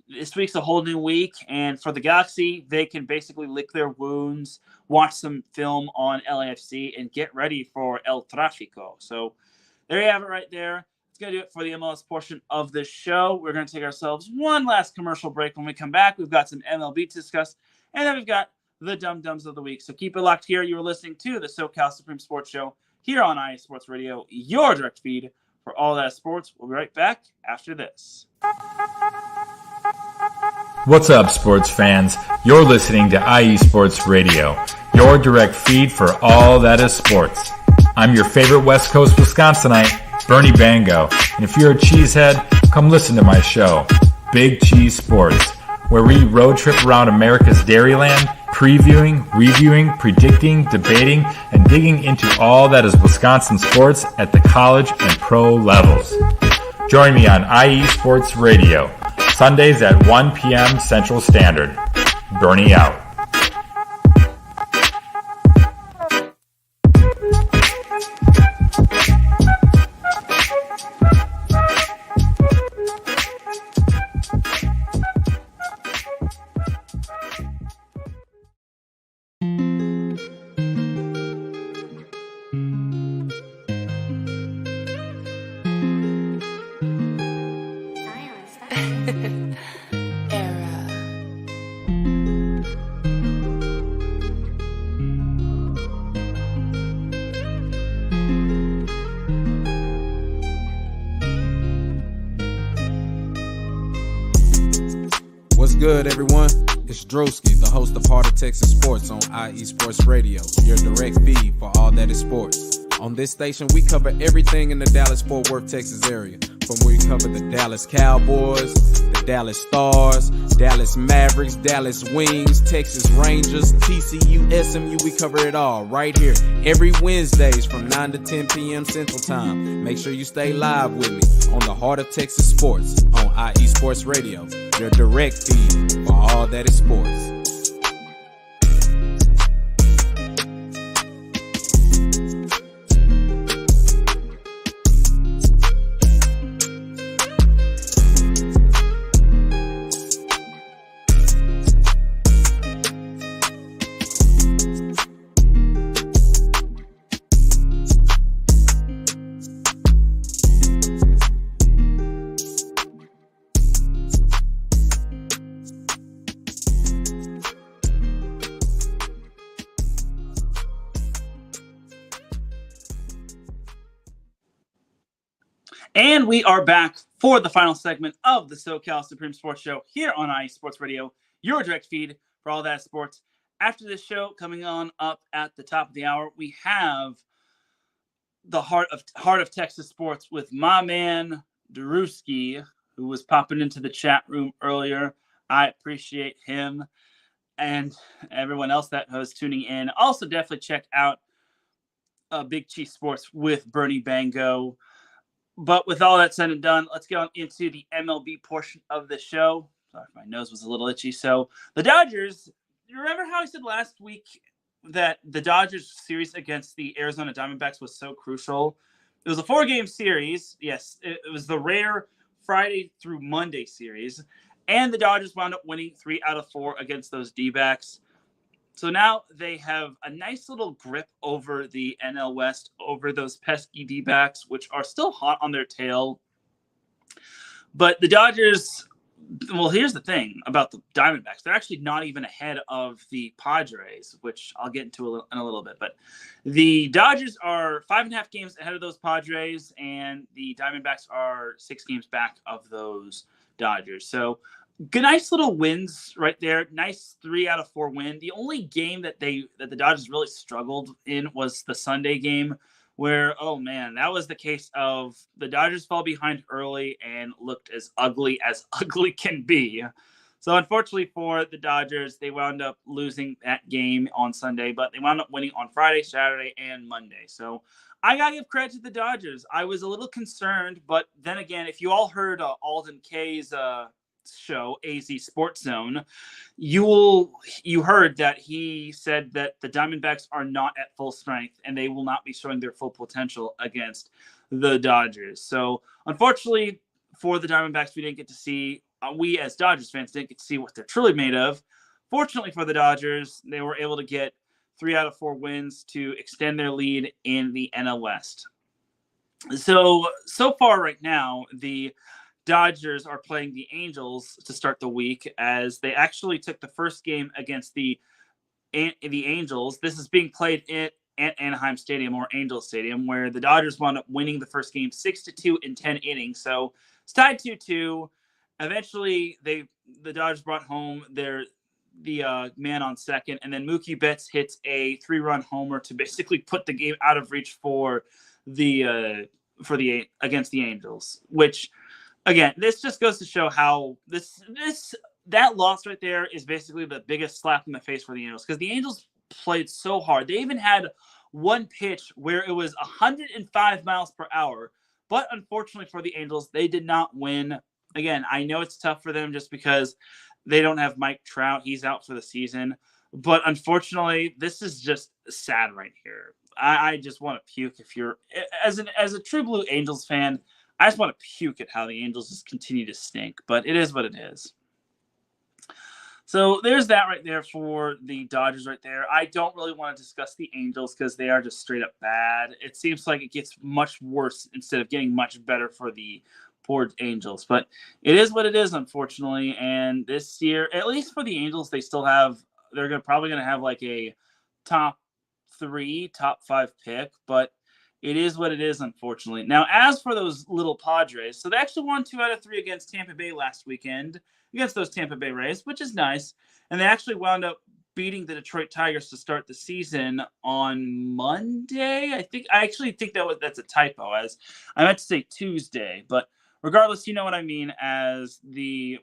this week's a whole new week, and for the Galaxy, they can basically lick their wounds, watch some film on LAFC, and get ready for El Tráfico. So there you have it right there. It's going to do it for the MLS portion of the show. We're going to take ourselves one last commercial break. When we come back, we've got some MLB to discuss, and then we've got the Dum-Dums of the Week. So keep it locked here. You are listening to the SoCal Supreme Sports Show here on IA Sports Radio, your direct feed for all that sports. We'll be right back after this. What's up, sports fans? You're listening to IE Sports Radio, your direct feed for all that is sports. I'm your favorite West Coast Wisconsinite, Bernie Bango, and if you're a cheesehead, come listen to my show, Big Cheese Sports, where we road trip around America's Dairyland, previewing, reviewing, predicting, debating, and digging into all that is Wisconsin sports at the college and pro levels. Join me on IE Sports Radio, Sundays at 1 p.m. Central Standard. Bernie out. What's good, everyone? It's Drewski, the host of Heart of Texas Sports on IE Sports Radio, your direct feed for all that is sports. On this station, we cover everything in the Dallas-Fort Worth, Texas area. From where we cover the Dallas Cowboys, the Dallas Stars, Dallas Mavericks, Dallas Wings, Texas Rangers, TCU, SMU, we cover it all right here every Wednesdays from 9 to 10 p.m. Central Time. Make sure you stay live with me on the Heart of Texas Sports on IE Sports Radio, your direct feed for all that is sports. And we are back for the final segment of the SoCal Supreme Sports Show here on IE Sports Radio, your direct feed for all that sports. After this show, coming on up at the top of the hour, we have the Heart of Texas Sports with my man Drewski, who was popping into the chat room earlier. I appreciate him and everyone else that was tuning in. Also, definitely check out Big Cheese Sports with Bernie Bango. But with all that said and done, let's get on into the MLB portion of the show. Sorry, my nose was a little itchy. So the Dodgers, you remember how I said last week that the Dodgers series against the Arizona Diamondbacks was so crucial? It was a 4-game series. Yes, it was the rare Friday through Monday series. And the Dodgers wound up winning 3 out of 4 against those D-backs. So now they have a nice little grip over the NL West, over those pesky D-backs, which are still hot on their tail. But the Dodgers, Well, here's the thing about the Diamondbacks. They're actually not even ahead of the Padres, which I'll get into in a little bit. But the Dodgers are 5.5 games ahead of those Padres, and the Diamondbacks are 6 games back of those Dodgers. So good, nice little wins right there. Nice 3 out of 4 win. The only game that the Dodgers really struggled in was the Sunday game, where, oh man, that was the case of the Dodgers fell behind early and looked as ugly can be. So unfortunately for the Dodgers, they wound up losing that game on Sunday, but they wound up winning on Friday, Saturday, and Monday. So I got to give credit to the Dodgers. I was a little concerned, but then again, if you all heard Alden K's show, AZ Sports Zone, you heard that he said that the Diamondbacks are not at full strength and they will not be showing their full potential against the Dodgers. So unfortunately for the Diamondbacks, we didn't get to see, we as Dodgers fans didn't get to see what they're truly made of. Fortunately for the Dodgers, they were able to get 3 out of 4 wins to extend their lead in the NL West. So far right now, the Dodgers are playing the Angels to start the week, as they actually took the first game against the Angels. This is being played at Anaheim Stadium, or Angel Stadium, where the Dodgers wound up winning the first game 6-2 in 10 innings. So it's tied 2-2. Eventually, the Dodgers brought home the man on second, and then Mookie Betts hits a 3-run homer to basically put the game out of reach for the against the Angels, which, again, this just goes to show how that loss right there is basically the biggest slap in the face for the Angels, because the Angels played so hard. They even had one pitch where it was 105 miles per hour, but unfortunately for the Angels, they did not win. Again, I know it's tough for them just because they don't have Mike Trout. He's out for the season, but unfortunately, this is just sad right here. I just want to puke. If you're as a true blue Angels fan, I just want to puke at how the Angels just continue to stink, but it is what it is. So there's that right there for the Dodgers right there. I don't really want to discuss the Angels because they are just straight up bad. It seems like it gets much worse instead of getting much better for the poor Angels, but it is what it is, unfortunately. And this year, at least for the Angels, they're probably going to have like a top 5 pick, but it is what it is, unfortunately. Now, as for those little Padres, so they actually won 2 out of 3 against Tampa Bay last weekend, against those Tampa Bay Rays, which is nice. And they actually wound up beating the Detroit Tigers to start the season on Monday. I actually think that's a typo, as I meant to say Tuesday. But regardless, you know what I mean, as the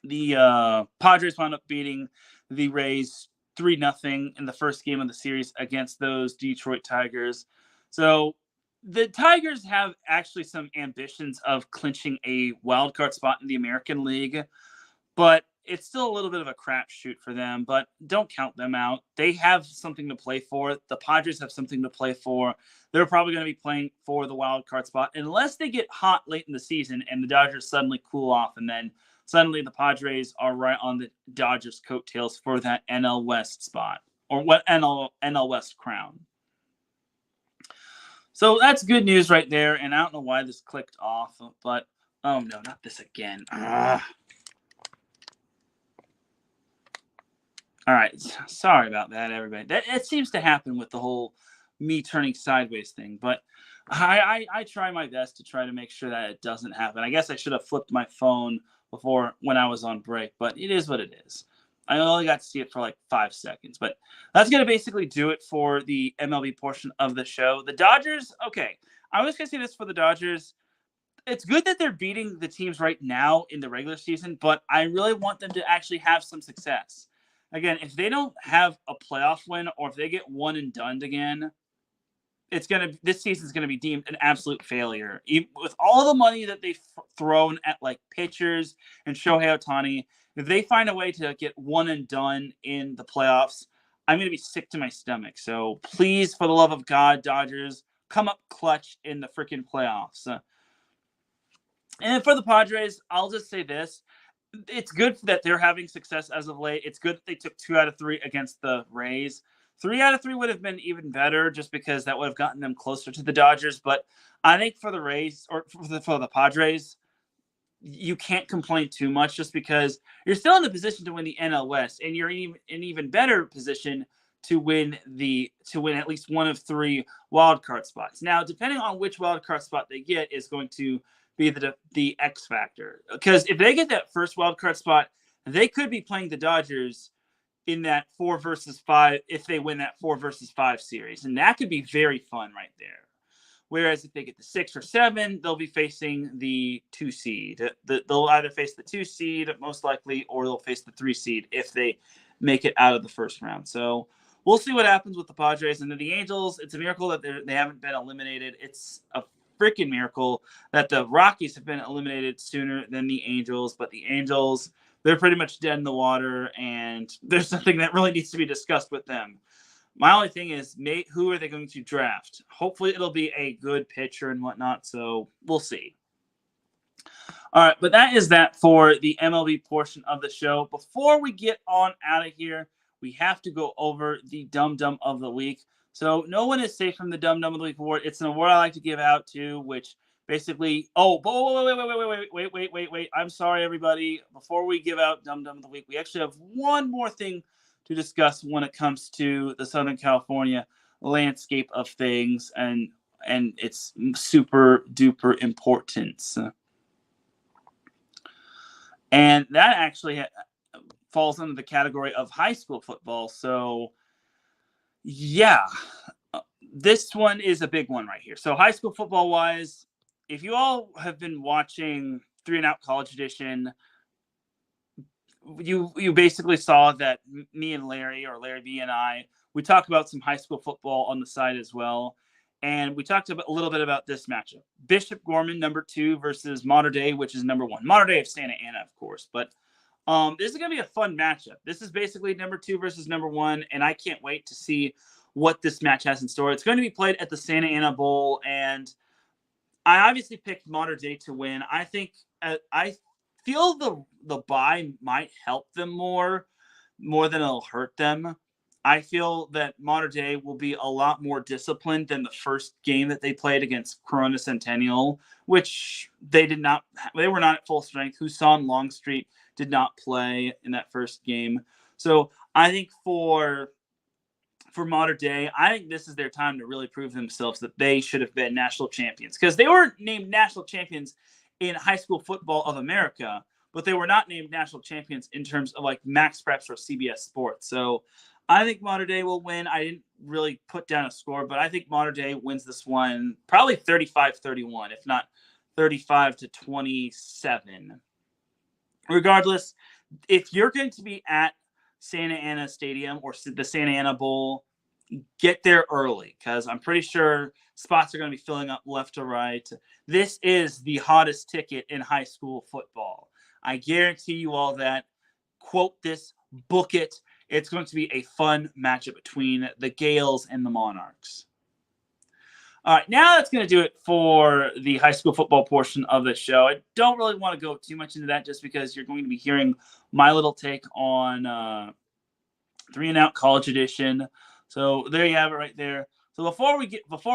Padres wound up beating the Rays 3-0 in the first game of the series against those Detroit Tigers. So the Tigers have actually some ambitions of clinching a wild card spot in the American League, but it's still a little bit of a crapshoot for them. But don't count them out. They have something to play for. The Padres have something to play for. They're probably going to be playing for the wild card spot unless they get hot late in the season and the Dodgers suddenly cool off, and then suddenly the Padres are right on the Dodgers' coattails for that NL West spot, or what NL West crown. So that's good news right there, and I don't know why this clicked off, but oh no, not this again. All right, sorry about that, everybody. It seems to happen with the whole me turning sideways thing, but I try my best to try to make sure that it doesn't happen. I guess I should have flipped my phone before when I was on break, but it is what it is. I only got to see it for like 5 seconds, but that's going to basically do it for the MLB portion of the show. The Dodgers, okay, I was going to say this for the Dodgers. It's good that they're beating the teams right now in the regular season, but I really want them to actually have some success. Again, if they don't have a playoff win, or if they get one and done again, this season's going to be deemed an absolute failure. Even with all the money that they've thrown at like pitchers and Shohei Ohtani, if they find a way to get one and done in the playoffs, I'm going to be sick to my stomach. So please, for the love of God, Dodgers, come up clutch in the freaking playoffs. And for the Padres, I'll just say this. It's good that they're having success as of late. It's good that they took 2 out of 3 against the Rays. 3 out of 3 would have been even better, just because that would have gotten them closer to the Dodgers. But I think for the Rays, or for the Padres, you can't complain too much just because you're still in the position to win the NL West, and you're in an even better position to win at least one of 3 wild card spots. Now, depending on which wild card spot they get is going to be the X factor. Because if they get that first wild card spot, they could be playing the Dodgers in that 4 versus 5 if they win that 4 versus 5 series, and that could be very fun right there. Whereas if they get the 6 or 7, they'll be facing the 2 seed. They'll either face the 2 seed most likely, or they'll face the 3 seed if they make it out of the first round. So we'll see what happens with the Padres. And then the Angels, it's a miracle that they haven't been eliminated. It's a freaking miracle that the Rockies have been eliminated sooner than the Angels. But the Angels, they're pretty much dead in the water, and there's nothing that really needs to be discussed with them. My only thing is, who are they going to draft? Hopefully it'll be a good pitcher and whatnot, so we'll see. All right, but that is that for the MLB portion of the show. Before we get on out of here, we have to go over the Dum Dum of the Week. So no one is safe from the Dum Dum of the Week award. It's an award I like to give out to, which basically, wait. I'm sorry, everybody. Before we give out Dum Dum of the Week, we actually have one more thing to discuss when it comes to the Southern California landscape of things and its super duper importance. And that actually falls under the category of high school football. So yeah, this one is a big one right here. So high school football wise, if you all have been watching 3 and Out College Edition, you basically saw that me and Larry B and I, we talked about some high school football on the side as well. And we talked a little bit about this matchup. Bishop Gorman, number 2, versus Mater Dei, which is number 1. Mater Dei of Santa Ana, of course. But this is going to be a fun matchup. This is basically number 2 versus number 1, and I can't wait to see what this match has in store. It's going to be played at the Santa Ana Bowl, and I obviously picked Mater Dei to win. I think I feel the bye might help them more than it'll hurt them. I feel that Mater Dei will be a lot more disciplined than the first game that they played against Corona Centennial, which they were not at full strength. Hussam Longstreet did not play in that first game. So I think for Mater Dei, I think this is their time to really prove themselves that they should have been national champions, because they were named national champions in high school football of America, but they were not named national champions in terms of like Max Preps or CBS Sports. So I think Mater Dei will win. I didn't really put down a score, but I think Mater Dei wins this one probably 35-31, if not 35-27. Regardless, if you're going to be at Santa Ana Stadium or the Santa Ana Bowl, get there early, because I'm pretty sure spots are going to be filling up left to right. This is the hottest ticket in high school football. I guarantee you all that. Quote this, book it. It's going to be a fun matchup between the Gales and the Monarchs. All right, now that's going to do it for the high school football portion of the show. I don't really want to go too much into that, just because you're going to be hearing my little take on 3 and Out College Edition. So there you have it right there. So before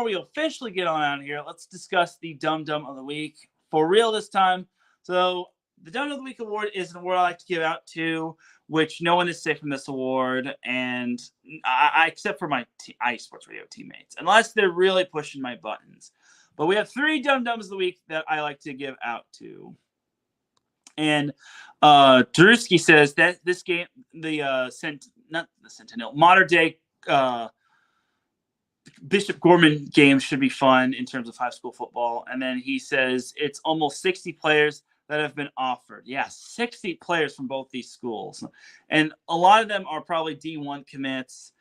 we officially get on out of here, let's discuss the Dum Dum of the Week for real this time. So the Dum Dum of the Week award is an award I like to give out to, which no one is safe from this award, and I except for my IE Sports Radio teammates, unless they're really pushing my buttons. But we have 3 Dum Dums of the Week that I like to give out to. And Drewski says that this game, not the Centennial, Mater Dei Bishop Gorman game should be fun in terms of high school football. And then he says it's almost 60 players that have been offered. Yeah, 60 players from both these schools. And a lot of them are probably D1 commits.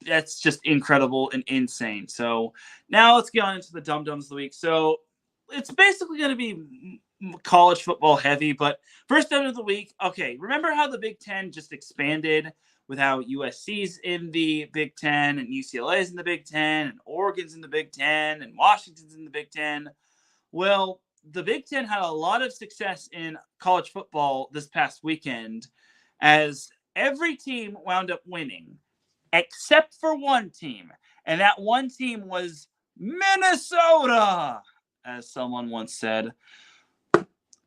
That's just incredible and insane. So now let's get on into the Dum Dums of the Week. So it's basically going to be college football heavy, but first Dum Dum of the Week. Okay, remember how the Big Ten just expanded with how USC's in the Big Ten and UCLA's in the Big Ten and Oregon's in the Big Ten and Washington's in the Big Ten? Well, the Big Ten had a lot of success in college football this past weekend, as every team wound up winning except for one team. And that one team was Minnesota, as someone once said.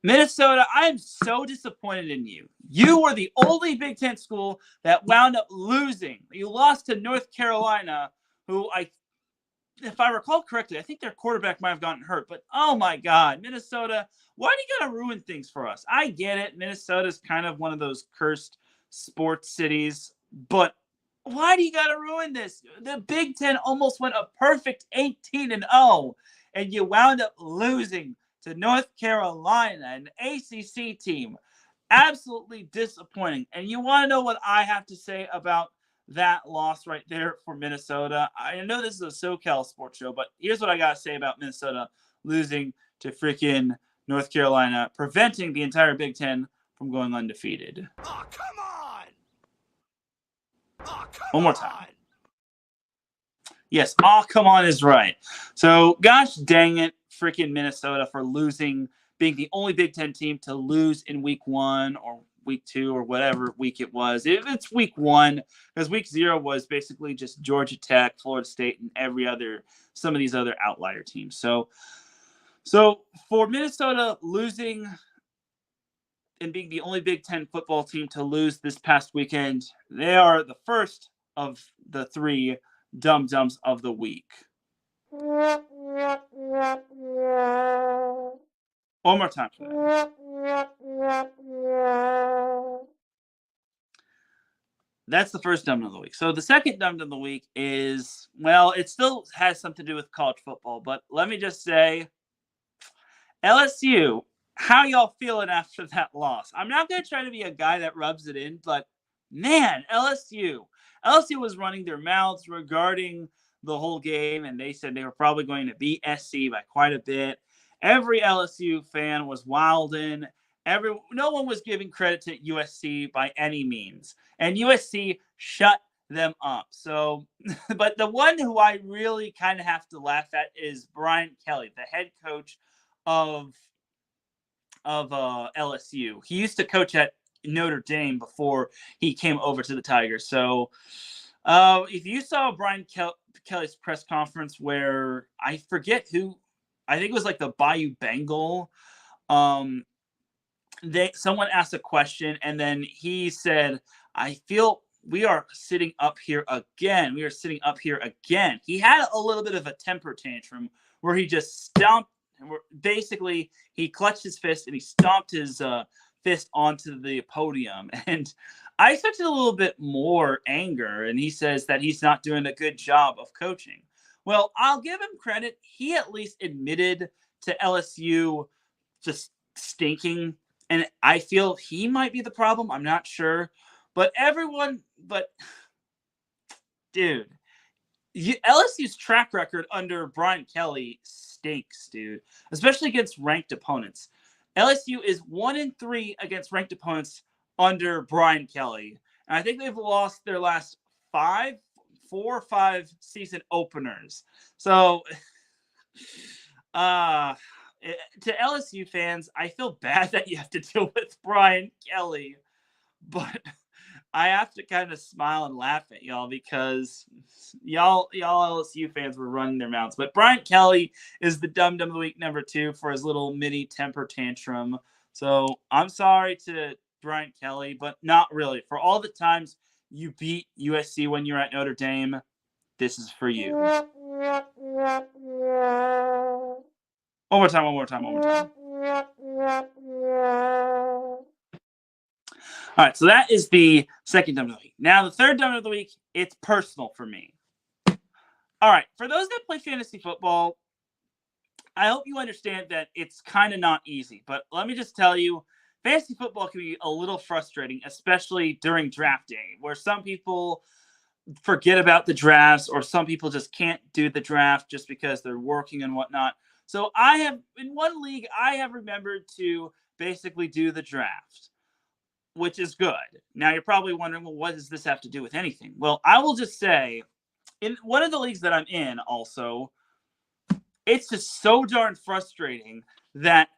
Minnesota, I am so disappointed in you. You were the only Big Ten school that wound up losing. You lost to North Carolina, who if I recall correctly, I think their quarterback might have gotten hurt. But oh my God, Minnesota, why do you got to ruin things for us? I get it. Minnesota's kind of one of those cursed sports cities, but why do you got to ruin this? The Big Ten almost went a perfect 18-0, and you wound up losing to North Carolina, an ACC team. Absolutely disappointing. And you want to know what I have to say about that loss right there for Minnesota? I know this is a SoCal sports show, but here's what I got to say about Minnesota losing to freaking North Carolina, preventing the entire Big Ten from going undefeated. Oh, come on! Oh, come One more on! time. Yes, oh, come on is right. So, gosh dang it, freaking Minnesota for losing, being the only Big Ten team to lose in week 1 or week 2 or whatever week it was. It's week 1 because week 0 was basically just Georgia Tech, Florida State, and some of these other outlier teams. So for Minnesota losing and being the only Big Ten football team to lose this past weekend, they are the first of the 3 dum-dums of the week. One more time for that. That's the first dum-dum of the week. So the second dum-dum of the week is, well, it still has something to do with college football, but let me just say, LSU, how y'all feeling after that loss? I'm not going to try to be a guy that rubs it in, but man, LSU was running their mouths regarding the whole game, and they said they were probably going to beat SC by quite a bit. Every LSU fan was wilding. No one was giving credit to USC by any means, and USC shut them up. So, but the one who I really kind of have to laugh at is Brian Kelly, the head coach of LSU. He used to coach at Notre Dame before he came over to the Tigers. So, if you saw Brian Kelly's press conference where I forget who, I think it was like the Bayou Bengal. Someone asked a question, and then he said, "I feel we are sitting up here again. We are sitting up here again." He had a little bit of a temper tantrum where he just stomped. Basically, he clutched his fist and he stomped his fist onto the podium. And I expected a little bit more anger. And he says that he's not doing a good job of coaching. Well, I'll give him credit. He at least admitted to LSU just stinking. And I feel he might be the problem. I'm not sure. But dude, LSU's track record under Brian Kelly stinks, dude, especially against ranked opponents. LSU is 1-3 against ranked opponents under Brian Kelly. And I think they've lost their last 4 or 5 season openers. So, to LSU fans, I feel bad that you have to deal with Brian Kelly, but I have to kind of smile and laugh at y'all because y'all LSU fans were running their mouths. But Brian Kelly is the dum-dum of the week number 2 for his little mini temper tantrum. So I'm sorry to Brian Kelly, but not really. For all the times you beat USC when you're at Notre Dame, this is for you. One more time. All right, so that is the second dum of the week. Now, the third dum of the week, it's personal for me. All right, for those that play fantasy football, I hope you understand that it's kind of not easy. But let me just tell you, fantasy football can be a little frustrating, especially during draft day, where some people forget about the drafts or some people just can't do the draft just because they're working and whatnot. So in one league, I have remembered to basically do the draft, which is good. Now, you're probably wondering, well, what does this have to do with anything? Well, I will just say, in one of the leagues that I'm in also, it's just so darn frustrating that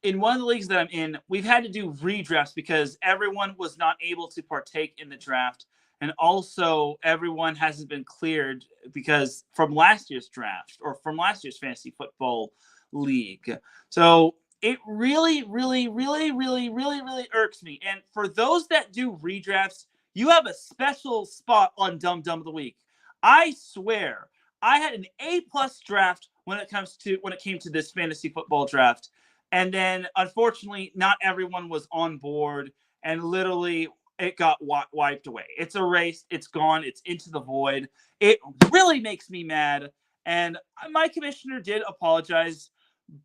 in one of the leagues that I'm in, we've had to do redrafts because everyone was not able to partake in the draft. And also, everyone hasn't been cleared because from last year's draft or from last year's fantasy football league. So it really, really, really, really, really, really irks me. And for those that do redrafts, you have a special spot on Dum Dum of the Week. I swear, I had an A+ draft when it came to this fantasy football draft. And then unfortunately, not everyone was on board, and literally it got wiped away. It's erased, it's gone, it's into the void. It really makes me mad. And my commissioner did apologize,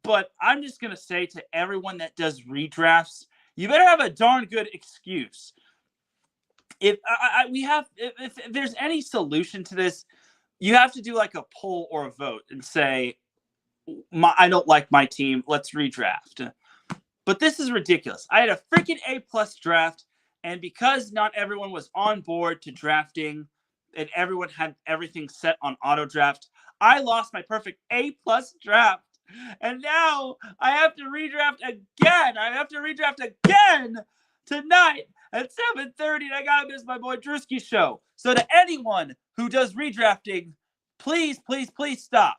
but I'm just going to say to everyone that does redrafts, you better have a darn good excuse. If if there's any solution to this, you have to do like a poll or a vote and say, I don't like my team, let's redraft. But this is ridiculous. I had a freaking A+ draft, and because not everyone was on board to drafting and everyone had everything set on auto draft, I lost my perfect A+ draft. And now I have to redraft again. I have to redraft again tonight at 7:30. And I gotta miss my boy Drewski's show. So to anyone who does redrafting, please, please, please stop.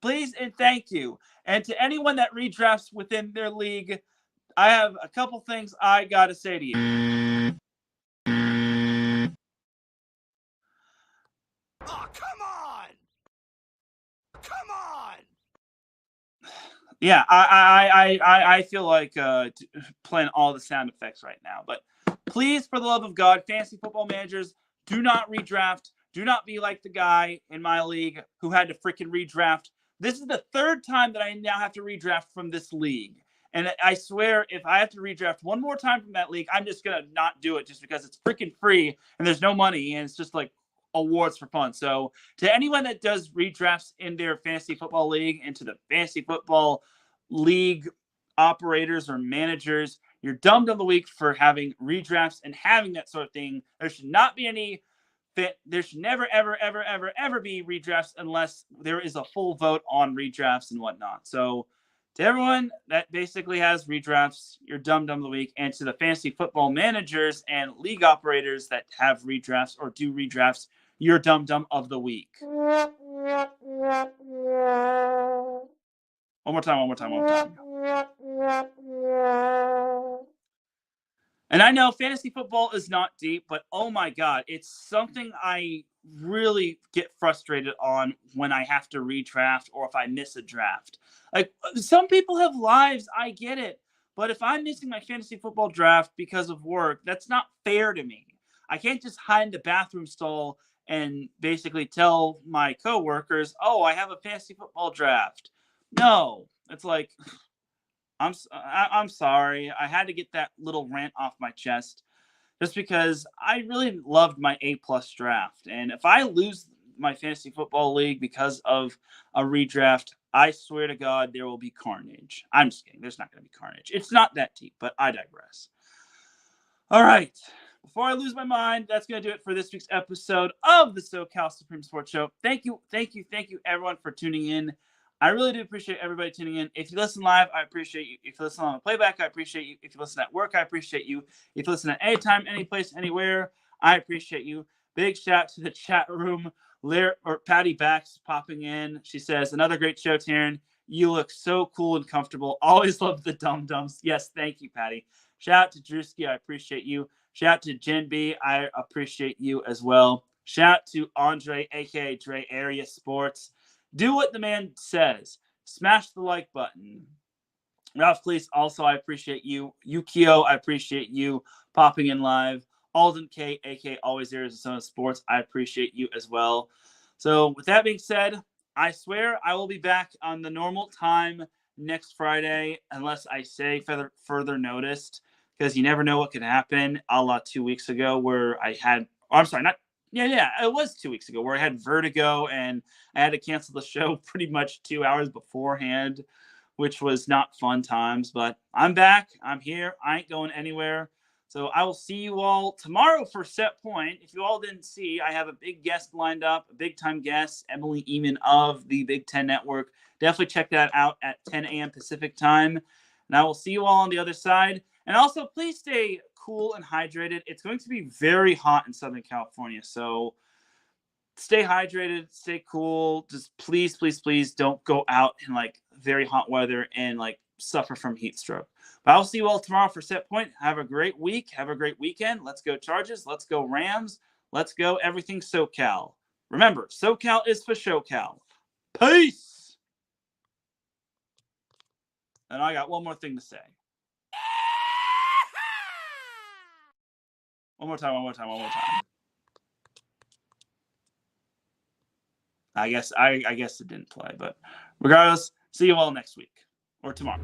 Please and thank you. And to anyone that redrafts within their league, I have a couple things I gotta say to you. Oh, come on! Come on! Yeah, I feel like playing all the sound effects right now. But please, for the love of God, fantasy football managers, do not redraft. Do not be like the guy in my league who had to freaking redraft. This is the third time that I now have to redraft from this league. And I swear, if I have to redraft one more time from that league, I'm just going to not do it just because it's freaking free and there's no money and it's just like awards for fun. So to anyone that does redrafts in their fantasy football league and to the fantasy football league operators or managers, you're dumb of the week for having redrafts and having that sort of thing. There should not be any fit. There should never, ever, ever, ever, ever be redrafts unless there is a full vote on redrafts and whatnot. So to everyone that basically has redrafts, you're dumb of the week. And to the fantasy football managers and league operators that have redrafts or do redrafts, you're dumb of the week. One more time. And I know fantasy football is not deep, but oh my God, it's something I really get frustrated on when I have to redraft or if I miss a draft. Like, some people have lives, I get it. But if I'm missing my fantasy football draft because of work, that's not fair to me. I can't just hide in the bathroom stall and basically tell my coworkers, oh, I have a fantasy football draft. No, it's like, I'm sorry. I had to get that little rant off my chest just because I really loved my A+ draft. And if I lose my fantasy football league because of a redraft, I swear to God, there will be carnage. I'm just kidding. There's not going to be carnage. It's not that deep, but I digress. All right. Before I lose my mind, that's going to do it for this week's episode of the SoCal Supreme Sports Show. Thank you, everyone, for tuning in. I really do appreciate everybody tuning in. If you listen live, I appreciate you. If you listen on the playback, I appreciate you. If you listen at work, I appreciate you. If you listen at any time, any place, anywhere, I appreciate you. Big shout to the chat room. Patty Bax popping in. She says, another great show, Teran. You look so cool and comfortable. Always love the dum-dums. Yes, thank you, Patty. Shout out to Drewski. I appreciate you. Shout out to Jen B. I appreciate you as well. Shout out to Andre, a.k.a. Dre Area Sports. Do what the man says. Smash the like button. Ralph Cleese, also, I appreciate you. Yukio, I appreciate you popping in live. Alden K, a.k.a. Always Arizona Sports, I appreciate you as well. So with that being said, I swear I will be back on the normal time next Friday unless I say further noticed, because you never know what could happen, a la 2 weeks ago where I had – I'm sorry, not – yeah, it was 2 weeks ago where I had vertigo and I had to cancel the show pretty much 2 hours beforehand, which was not fun times. But I'm back. I'm here. I ain't going anywhere. So I will see you all tomorrow for Set Point. If you all didn't see, I have a big guest lined up, a big-time guest, Emily Eamon of the Big Ten Network. Definitely check that out at 10 a.m. Pacific time. And I will see you all on the other side. And also, please stay cool and hydrated. It's going to be very hot in Southern California, so stay hydrated, stay cool. Just please don't go out in like very hot weather and like suffer from heat stroke. But I'll see you all tomorrow for Set Point. Have a great week. Have a great weekend. Let's go Chargers. Let's go Rams. Let's go everything SoCal. Remember, SoCal is for SoCal. Peace. And I got one more thing to say. One more time. I guess it didn't play, but regardless, see you all next week or tomorrow.